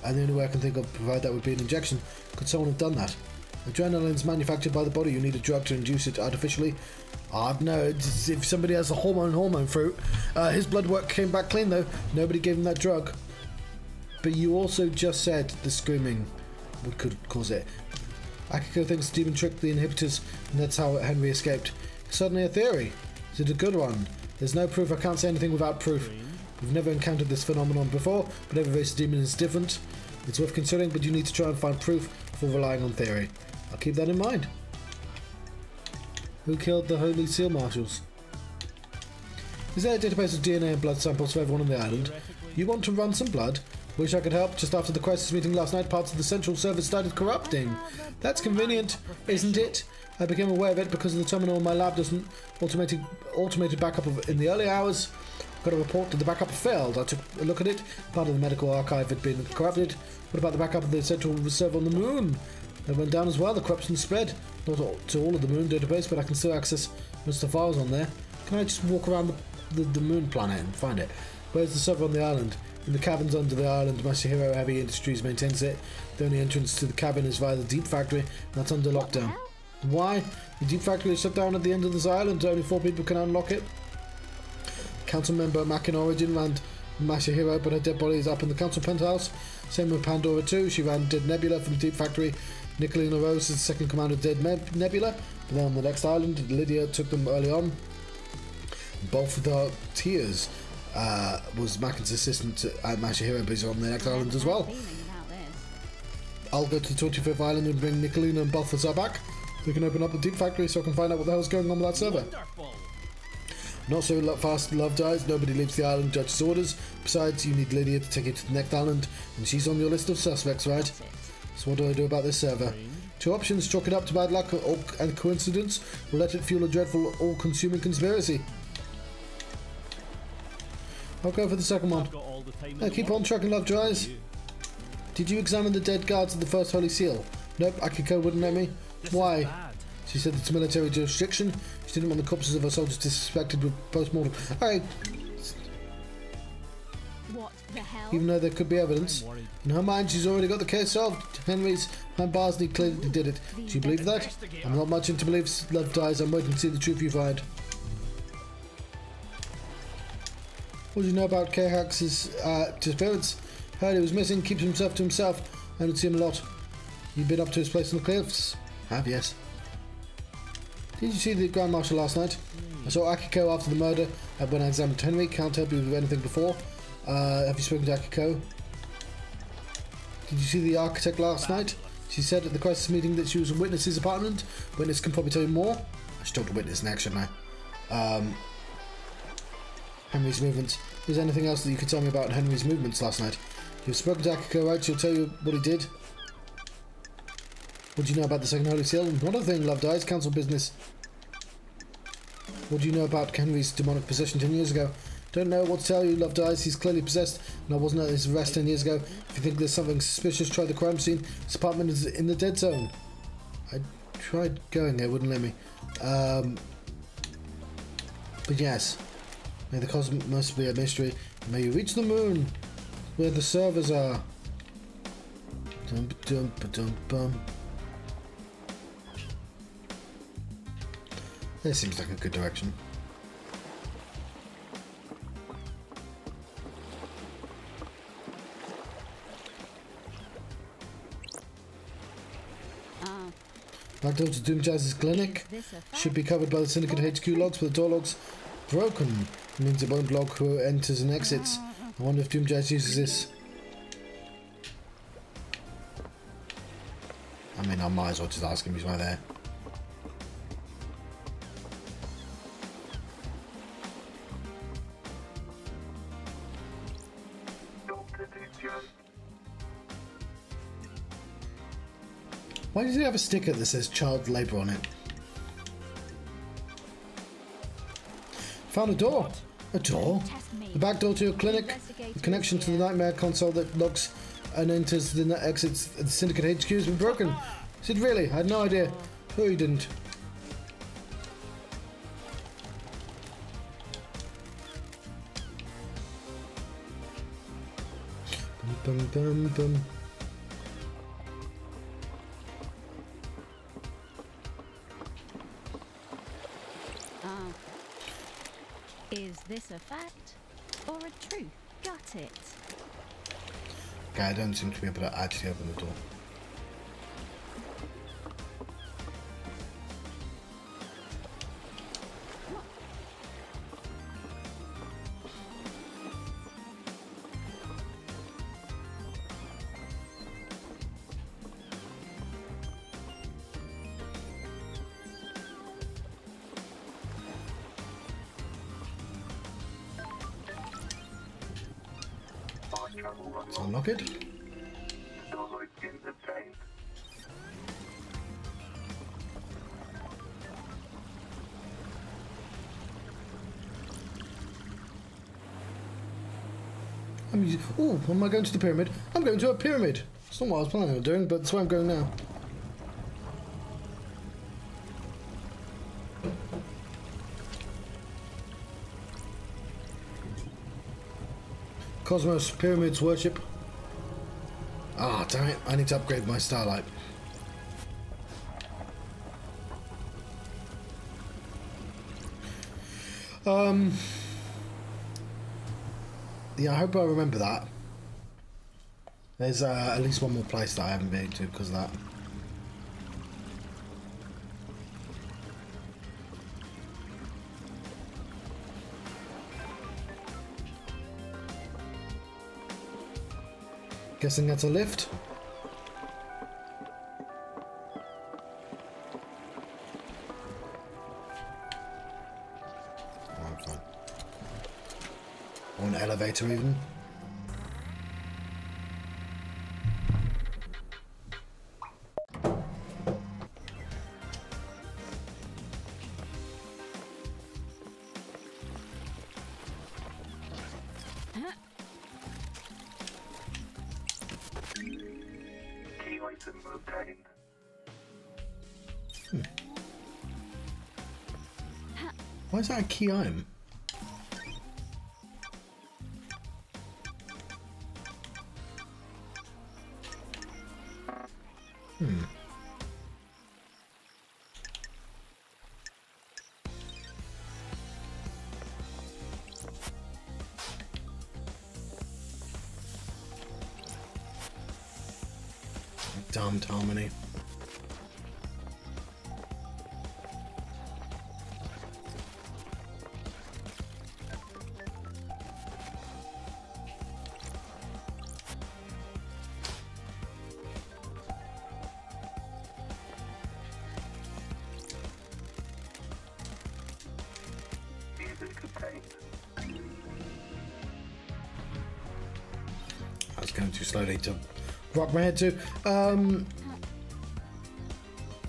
and the only way I can think of to provide that would be an injection. Could someone have done that? Adrenaline's manufactured by the body. You need a drug to induce it artificially. I don't know. If somebody has a hormone fruit, his blood work came back clean though. Nobody gave him that drug. But you also just said the screaming could cause it. Akiko thinks the demon tricked the inhibitors, and that's how Henry escaped. Suddenly a theory. Is it a good one? There's no proof. I can't say anything without proof. We've never encountered this phenomenon before, but every race of demon is different. It's worth considering, but you need to try and find proof before relying on theory. I'll keep that in mind. Who killed the Holy Seal Marshals? Is there a database of DNA and blood samples for everyone on the island? You want to run some blood? Wish I could help. Just after the crisis meeting last night, parts of the central server started corrupting. That's convenient, isn't it? I became aware of it because of the terminal in my lab doesn't automated backup in the early hours. Got a report that the backup failed. I took a look at it. Part of the medical archive had been corrupted. What about the backup of the central server on the moon? It went down as well. The corruption spread. Not to all of the moon database, but I can still access most of the files on there. Can I just walk around the moon planet and find it? Where's the server on the island? In the caverns under the island, Masahiro Heavy Industries maintains it. The only entrance to the cabin is via the deep factory, and that's under lockdown. Why? The deep factory is shut down at the end of this island. Only 4 people can unlock it. Council member Makin Origin ran Masahiro, but her dead body is up in the council penthouse. Same with Pandora too. She ran Dead Nebula from the deep factory. Nicolina Rose is the second commander of Dead Nebula. But then on the next island, Lydia took them early on. Both of the Tears was Makin's assistant at Masahiro, but he's on the next island as well. I'll go to the 25th island and bring Nicolina and Balthazar back. We can open up the deep factory so I can find out what the hell's going on with that server. Wonderful. Not so fast, Love dies. Nobody leaves the island, judge's orders. Besides, you need Lydia to take it to the next island, and she's on your list of suspects, right? So what do I do about this server? 2 options: chalk it up to bad luck and coincidence, or let it fuel a dreadful, all-consuming conspiracy. I'll go for the second one. I've got all the time in Now the keep world. on trucking, Love dries. Did you examine the dead guards of the first Holy Seal? Nope, Akiko wouldn't let me. This is Why? bad. She said it's military jurisdiction. She didn't want the corpses of her soldiers disrespected with post-mortem. Alright, What the hell? even though there could be evidence. I'm worried. In her mind, she's already got the case solved. Henry's and Barsley clearly did it. Do you believe that? I'm not much into beliefs. Love dies. I'm waiting to see the truth you find. What do you know about K-Hax's disappearance? Heard he was missing, keeps himself to himself. I don't see him a lot. You've been up to his place on the cliffs? Have, yes. Did you see the Grand Marshal last night? I saw Akiko after the murder when I examined Henry. Can't help you with anything before. Have you spoken to Akiko? Did you see the architect last night? She said at the crisis meeting that she was in Witness's apartment. Witness can probably tell you more. I should talk to Witness next, shouldn't I? Henry's movements. Is there anything else that you could tell me about Henry's movements last night? You've spoken to Akiko, right? She'll tell you what he did. What do you know about the second Holy Seal? Not a thing, Love Dies. Council business. What do you know about Henry's demonic possession 10 years ago? Don't know what to tell you, Love Dies. He's clearly possessed, and I wasn't at his arrest 10 years ago. If you think there's something suspicious, try the crime scene. His apartment is in the dead zone. I tried going there, wouldn't let me. But yes. May the cosmos must be a mystery. May you reach the moon, where the servers are. Dum dum dum bum. This seems like a good direction. Back door to Doomjazz's clinic should be covered by the Syndicate HQ logs, but the door logs broken. It means it won't log who enters and exits. I wonder if Doomjazz uses this. I mean, I might as well just ask him, he's right there. Dr. Doomjazz. Why does he have a sticker that says child labour on it? Found a door. A door? The back door to your clinic. The connection to the nightmare console that logs and enters the exits at the Syndicate HQ has been broken. Is it really? I had no idea. Sure you didn't. Bum, bum, bum, bum. Is this a fact or a truth? Got it. Okay, I don't seem to be able to actually open the door. Fast travel runs Let's on. unlock it. Starlight skins obtained. Oh, am I going to the pyramid? I'm going to a pyramid. It's not what I was planning on doing, but that's where I'm going now. Cosmos Pyramids worship. Ah, damn it. I need to upgrade my starlight. Yeah, I hope I remember that. There's at least one more place that I haven't been to because of that. Guessing that's a lift. Oh, fine. Or an elevator even. Key item obtained. Why is that a key item? Damned harmony. Music obtained. I was going too slowly to rock my head to.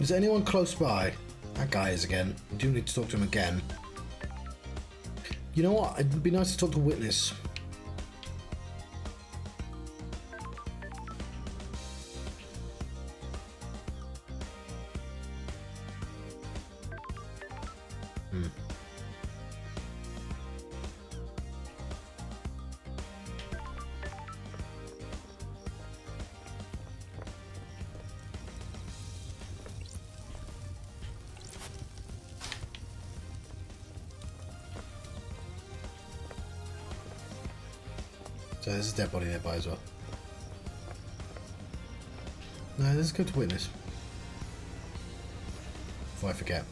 Is there anyone close by? That guy is again. I do need to talk to him again. You know what? It'd be nice to talk to a witness. So there's a dead body nearby as well. No, let's go to witness. Before I forget.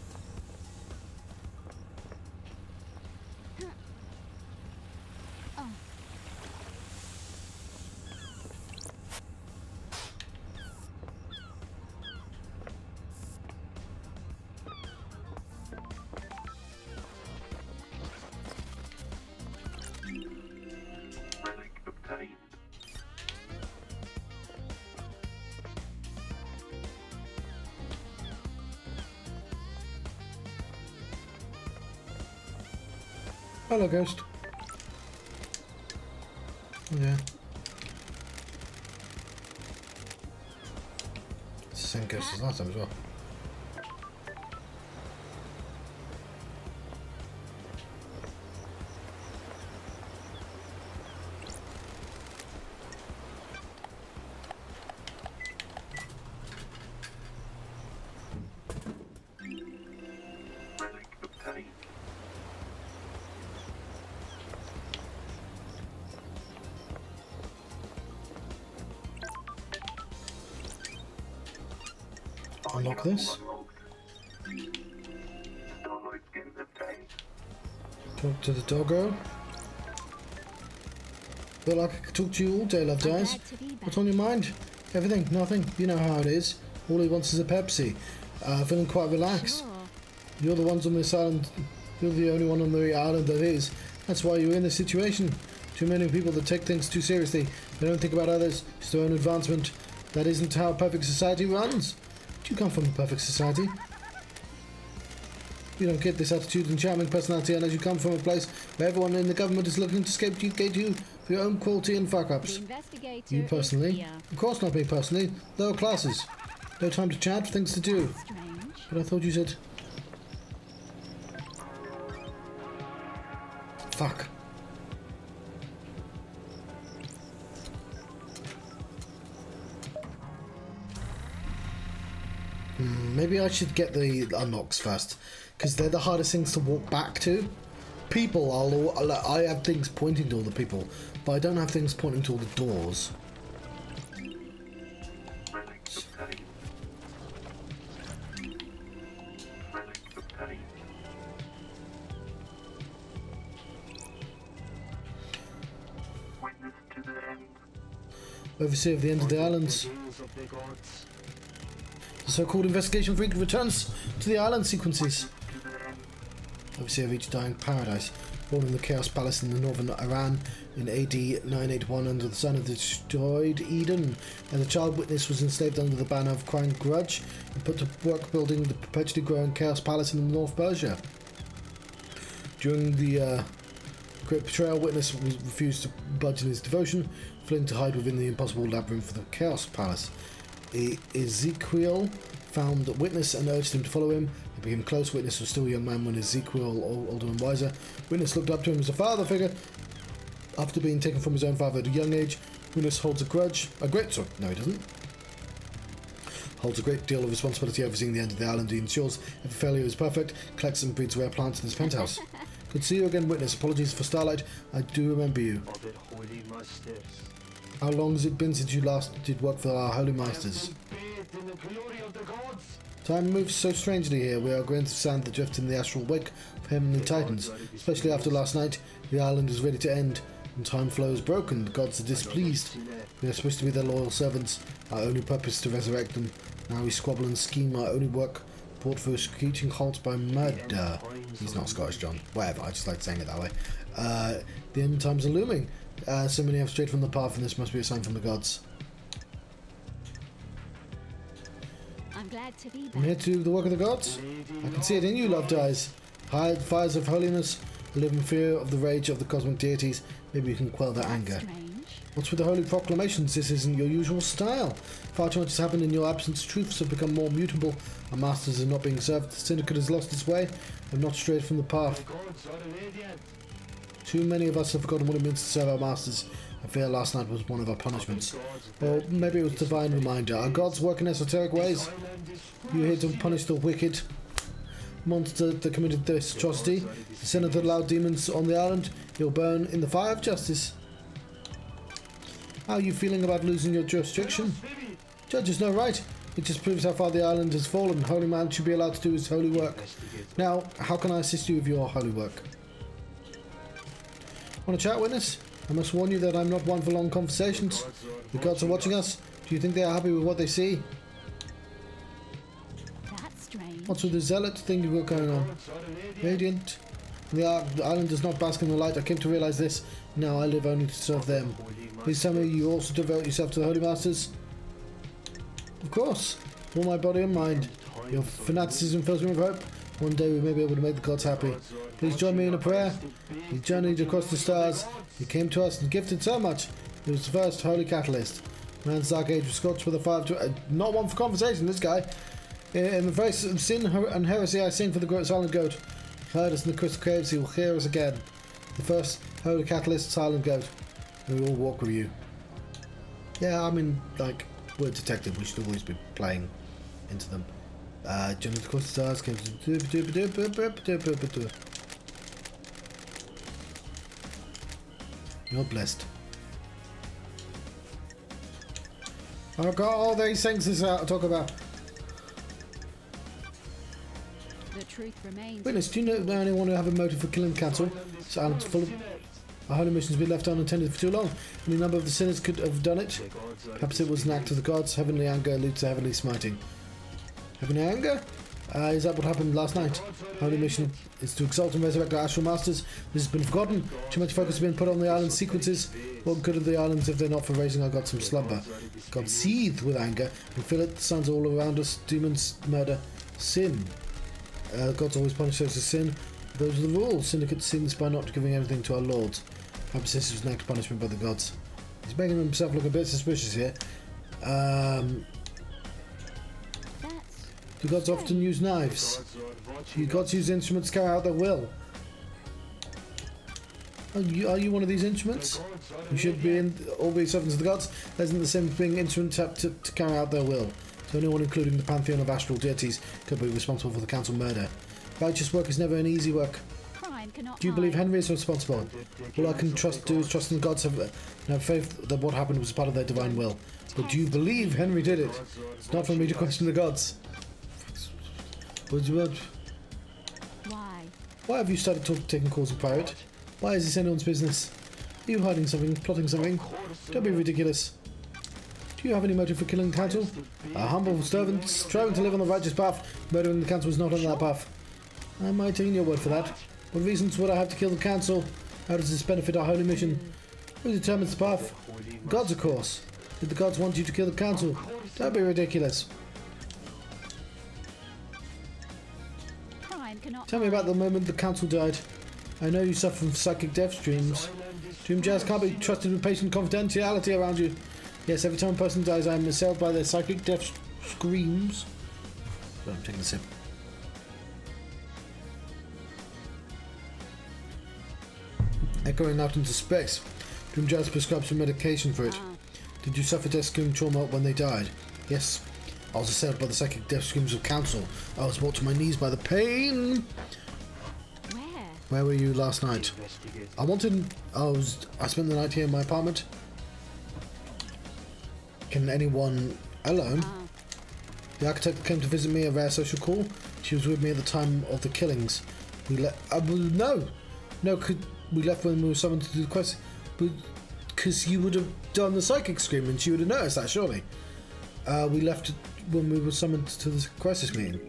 Relic obtained. Hello, ghost. Yeah. It's the same ghost as last time as well. Relic obtained. Unlock this. Unlocked. Starlight skins obtained. Talk to the doggo. Feel like I could talk to you all day, love dies. glad to be back. What's on your mind? Everything, nothing. You know how it is. All he wants is a Pepsi. Feeling quite relaxed. Sure. You're the ones on this island. You're the only one on the island that is. That's why you're in this situation. Too many people that take things too seriously. They don't think about others, just their own advancement. That isn't how a perfect society runs. Do you come from a perfect society? You don't get this attitude and charming personality unless you come from a place where everyone in the government is looking to scapegoat you for your own cruelty and The fuck-ups. investigator You is personally? here. Of course not me personally. Lower classes. No time to chat, things to do. Strange. But I thought you said... Fuck. Maybe I should get the unlocks first, because they're the hardest things to walk back to. People, I have things pointing to all the people, but I don't have things pointing to all the doors. Relic obtained. Relic obtained. Witness to the end. Overseer of the end of the islands. Rules of the gods. The so-called investigation freak returns to the island sequences. To the end. Overseer of each dying paradise, born in the Chaos Palace in the northern Iran in AD 981 under the sun of the destroyed Eden. As a child, Witness was enslaved under the banner of Crying Grudge and put to work building the perpetually growing Chaos Palace in North Persia. During the Great Betrayal, Witness refused to budge in his devotion, fleeing to hide within the impossible labyrinth of the Chaos Palace. Ezekiel found Witness and urged him to follow him. The They became close. Witness was still a young man when Ezekiel, older and wiser. Witness looked up to him as a father figure. After being taken from his own father at a young age, Witness holds no he doesn't. Holds a great deal of responsibility overseeing the end of the island. He ensures every failure is perfect, collects and breeds rare plants in his penthouse. Good to see you again, Witness. Apologies for Starlight. I do remember you. of the Holy Masters. How long has it been since you last did work for our Holy Masters? Bathed in the glory of the gods. Time moves so strangely here. We are grains of sand that drift in the astral wake of heavenly titans. Especially after last night, the island is ready to end, and time flows broken. The gods are displeased. We are supposed to be their loyal servants. Our only purpose is to resurrect them. Now we squabble and scheme. Our only work brought for a screeching halt by murder. He's not Scottish, John. Whatever, I just like saying it that way. The end times are looming. So many have strayed from the path, and this must be a sign from the gods. I'm glad to be I'm here back. to do the work of the gods. I can see it in you, loved eyes. Hide fires of holiness, live in fear of the rage of the cosmic deities. Maybe you can quell their anger. Strange. What's with the holy proclamations? This isn't your usual style. Far too much has happened in your absence. Truths have become more mutable. Our masters are not being served. The syndicate has lost its way. Have not strayed from the path. The gods are radiant. Too many of us have forgotten what it means to serve our masters. I fear last night was one of our punishments. Or maybe it was a divine reminder. Our gods work in esoteric ways. You're here to punish the wicked monster that committed this atrocity. The sinner that allowed demons on the island. He'll burn in the fire of justice. How are you feeling about losing your jurisdiction? Judge has no right. It just proves how far the island has fallen. Holy man should be allowed to do his holy work. Now, how can I assist you with your holy work? Want to chat, witness? I must warn you that I'm not one for long conversations. The gods are watching us. Do you think they are happy with what they see? That's strange. What's with the zealot thing you've got going on? Radiant. The island does not bask in the light. I came to realize this. Now I live only to serve them. Please tell me you also devote yourself to the Holy Masters? Of course. All my body and mind. Your fanaticism fills me with hope. One day we may be able to make the gods happy. Please join me in a prayer. He journeyed across the stars. He came to us and gifted so much. He was the first holy catalyst. Man's dark age was scorched with a fire to... not one for conversation, this guy. In the face of sin and heresy, I sing for the great silent goat. Heard us in the crystal caves, he will hear us again. The first holy catalyst, silent goat. We will walk with you. Yeah, I mean, like, we're a detective. We should always be playing into them. Journeyed across the stars, came to... You're blessed. I've got all these things to talk about. The truth remains. Witness, do you know anyone who have a motive for killing the council? This island's full of... Our holy mission's been left unattended for too long. Any number of the sinners could have done it. Perhaps it was an act of the gods. Heavenly anger leads to heavenly smiting. Heavenly anger? Is that what happened last night? Holy mission is to exalt and resurrect our astral masters. This has been forgotten. Too much focus has been put on the island sequences. What good are the islands if they're not for raising our gods from slumber? God seethed with anger and feel it. The signs all around us. Demons, murder, sin. Gods always punish those who sin. Those are the rules. Syndicate sins by not giving anything to our lords. Perhaps this was an act of punishment by the gods. He's making himself look a bit suspicious here. The gods often use knives. The gods use instruments to carry out their will. Are you one of these instruments? You should be all be servants of the gods. That isn't the same as being instruments to carry out their will. So anyone, including the pantheon of astral deities, could be responsible for the council murder. Righteous work is never an easy work. Crime cannot Do you believe hide. Henry is responsible? All I can do is trust in the gods and have faith that what happened was part of their divine will. But do you believe Henry did it? It's not for me to question the gods. Why? Why have you started taking calls in private? Why is this anyone's business? Are you hiding something, plotting something? Don't be ridiculous. Do you have any motive for killing the council? Our humble servants striving to live on the righteous path. Murdering the council is not on that path. I might take your word for that. What reasons would I have to kill the council? How does this benefit our holy mission? Who determines the path? The gods, of course. Did the gods want you to kill the council? Don't be ridiculous. Crime cannot Tell me about the moment the council died. I know you suffer from psychic death dreams. Dream jazz can't be trusted with patient confidentiality around you. Yes, every time a person dies, I am assailed by their psychic death screams. I'm taking a sip. echoing out into space. Doomjaz prescribed some medication for it. Did you suffer death scream trauma when they died? Yes. I was assailed by the psychic death screams of council. I was brought to my knees by the pain. Where? Where were you last night? Investigate. I spent the night here in my apartment. Can anyone alone? The architect came to visit me, a rare social call. She was with me at the time of the killings. We left. No, we left when we were summoned to do the quest. Because you would have done the psychic scream and she would have noticed that, surely. We left when we were summoned to the crisis meeting.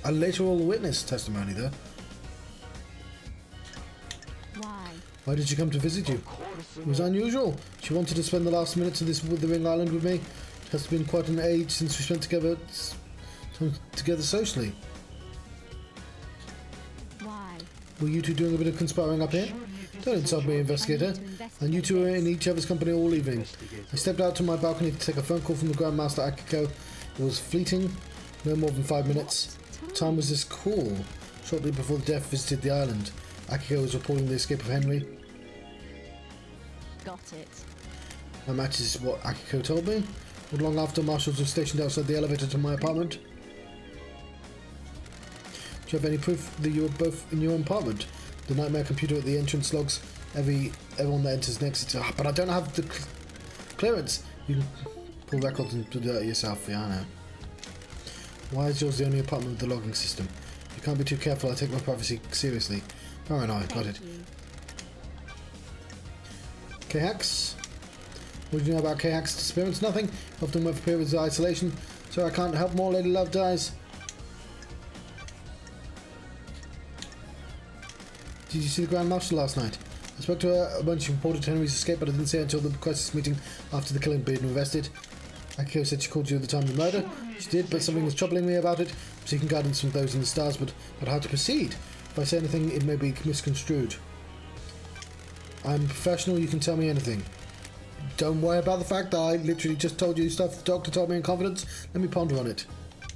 A later all witness testimony, though. Why? Why did she come to visit you? It was unusual. She wanted to spend the last minutes of this Withering Island with me. It has been quite an age since we spent together socially. Why? Were you two doing a bit of conspiring up here? Don't insult me, investigator. And you two were in each other's company all evening. I stepped out to my balcony to take a phone call from the Grand Master Akiko. It was fleeting, no more than 5 minutes. What time was this call? Shortly before the death visited the island. Akiko was reporting the escape of Henry. Got it. That matches what Akiko told me. Not long after, Marshals were stationed outside the elevator to my apartment. Do you have any proof that you were both in your apartment? The nightmare computer at the entrance logs everyone that enters and exits. But I don't have the clearance. You can pull records and do that yourself. Yeah, I know. Why is yours the only apartment with the logging system? You can't be too careful. I take my privacy seriously. Paranoid. Got it. K-Hacks? What do you know about K-Hacks' disappearance? Nothing. Often went for periods of isolation. So I can't help more. Lady Love dies. Did you see the Grand Marshal last night? I spoke to her when she reported Henry's escape, but I didn't see her until the crisis meeting after the killing had been arrested. Akiko said she called you at the time of the murder. She did, but something was troubling me about it. I'm seeking guidance from those in the stars, but how to proceed. If I say anything, it may be misconstrued. I'm professional, you can tell me anything. Don't worry about the fact that I literally just told you stuff the doctor told me in confidence. Let me ponder on it.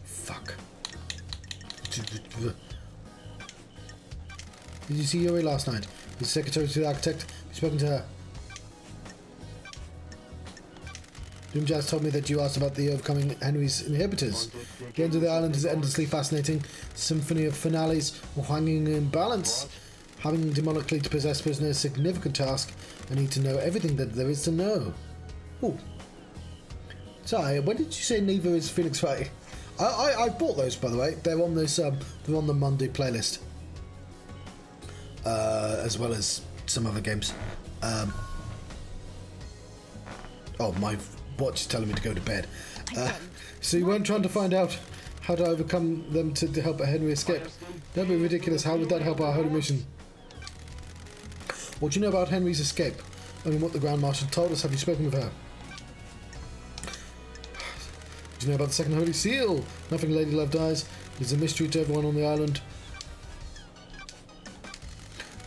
Fuck. Did you see Yuri last night? He's secretary to the architect. You've spoken to her. Doomjaz told me that you asked about the overcoming Henry's inhibitors. The end of the island is endlessly fascinating. Symphony of finales or hanging in balance. Having demonically to possess prisoners is a significant task. I need to know everything that there is to know. Ooh. Sorry, when did you say neither is Phoenix Wright? I bought those, by the way. They're on this. They're on the Monday playlist. As well as some other games. Oh, my watch is telling me to go to bed. So you weren't trying to find out how to overcome them to help Henry escape? That'd be ridiculous. How would that help our holy mission? What do you know about Henry's escape? Only what the Grand Marshal told us. Have you spoken with her? Do you know about the second Holy Seal? Nothing, Lady Love dies. There's a mystery to everyone on the island.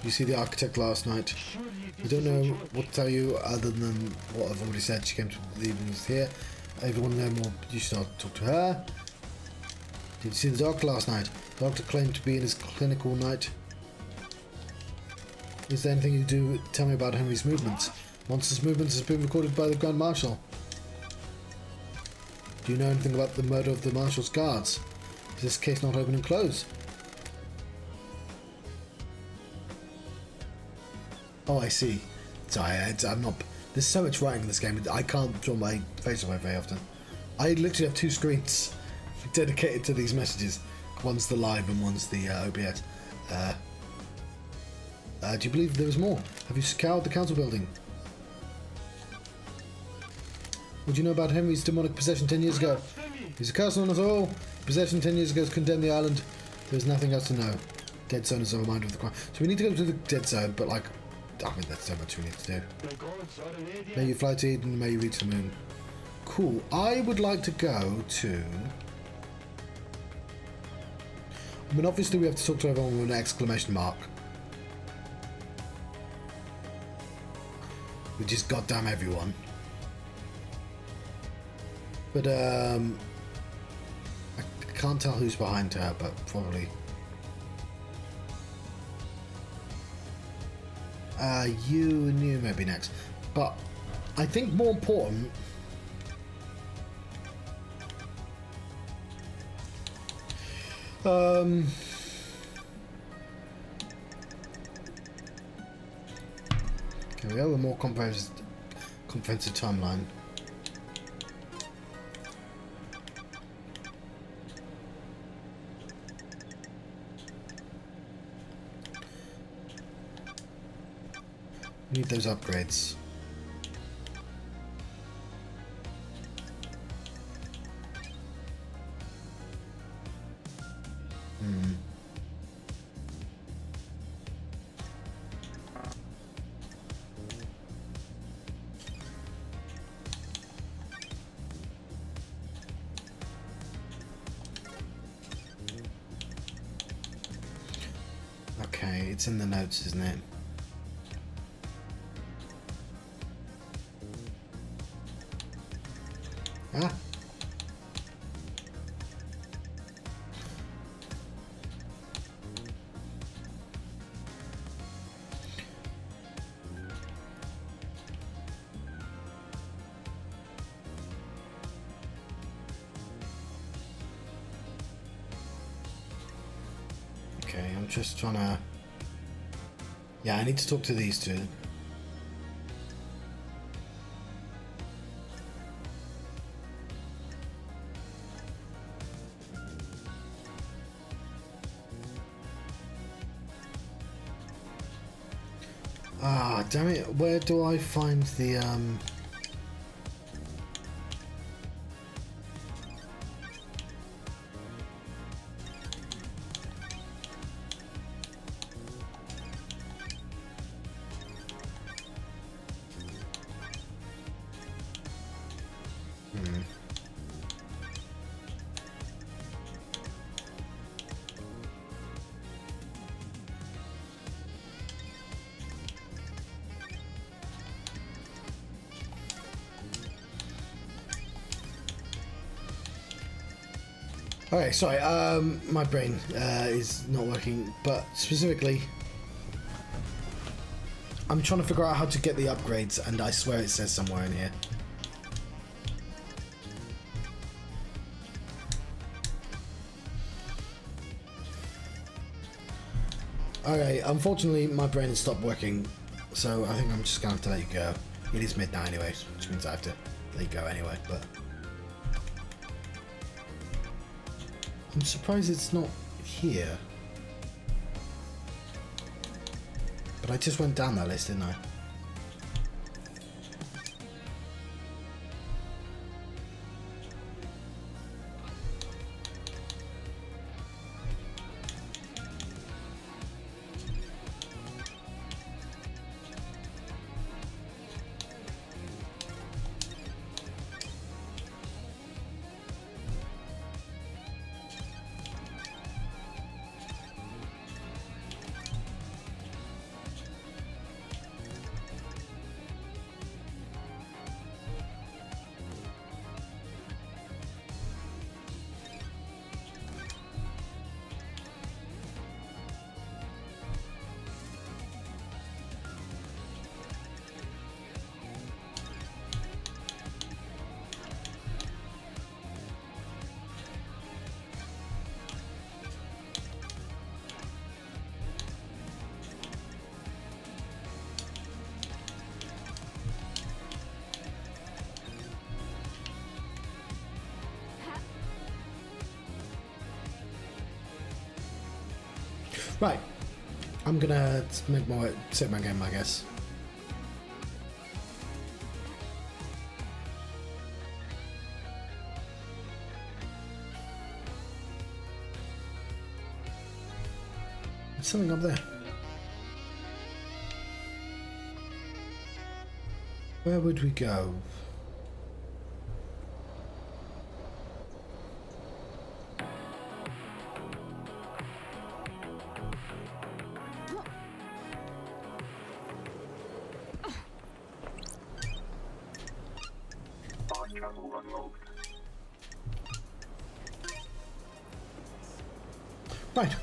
You see the architect last night. I don't know what to tell you other than what I've already said. She came to the evenings here. If you want to know more, you should talk to her. Did you see the doctor last night? The doctor claimed to be in his clinic all night. Is there anything you do tell me about Henry's movements? Monster's movements has been recorded by the Grand Marshal. Do you know anything about the murder of the Marshal's guards? Is this case not open and closed? Oh, I see. Sorry, I'm not... There's so much writing in this game, I can't draw my face away very often. I literally have 2 screens dedicated to these messages. One's the live and one's the OBS. Do you believe there is more? Have you scoured the council building? What do you know about Henry's demonic possession 10 years ago? He's a curse on us all. Possession 10 years ago has condemned the island. There's nothing else to know. Dead zone is a reminder of the crime. So we need to go to the dead zone, but like... I mean, that's so much we need to do. May you fly to Eden, may you reach the moon. Cool. I would like to go to... I mean, obviously we have to talk to everyone with an exclamation mark. Which is goddamn everyone. But, I can't tell who's behind her, but probably... You and you may be next. But I think more important... Okay, we have a more comprehensive timeline. Need those upgrades. Okay, it's in the notes, isn't it? Ah. Okay, I'm just trying to... Yeah, I need to talk to these two. Ah, damn it, where do I find the, Okay, sorry, my brain is not working, but specifically, I'm trying to figure out how to get the upgrades, and I swear it says somewhere in here. Okay, unfortunately, my brain has stopped working, so I think I'm just gonna have to let you go. It is midnight anyway, which means I have to let you go anyway, but... I'm surprised it's not here. But I just went down that list, didn't I? Right, I'm gonna make my way, set my game, I guess. There's something up there. Where would we go? Right.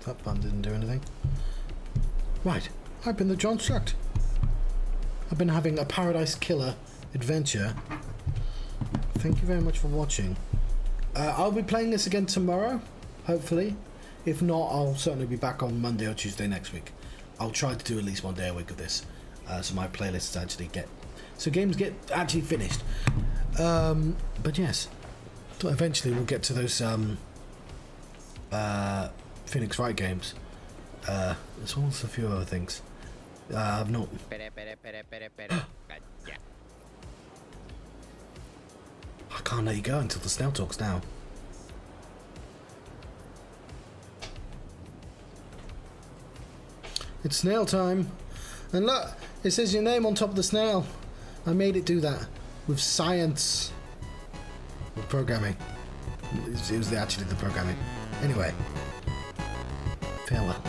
that button didn't do anything. Right, I've been the Johnstruct. I've been having a Paradise Killer adventure. Thank you very much for watching. I'll be playing this again tomorrow, hopefully. If not, I'll certainly be back on Monday or Tuesday next week. I'll try to do at least one day a week of this, so my playlists actually games get actually finished. But yes, eventually we'll get to those Phoenix Wright games, as well as a few other things. I've not. I can't let you go until the snail talks now. It's snail time, and look, it says your name on top of the snail. I made it do that with science, with programming. It was actually the programming. Anyway, farewell.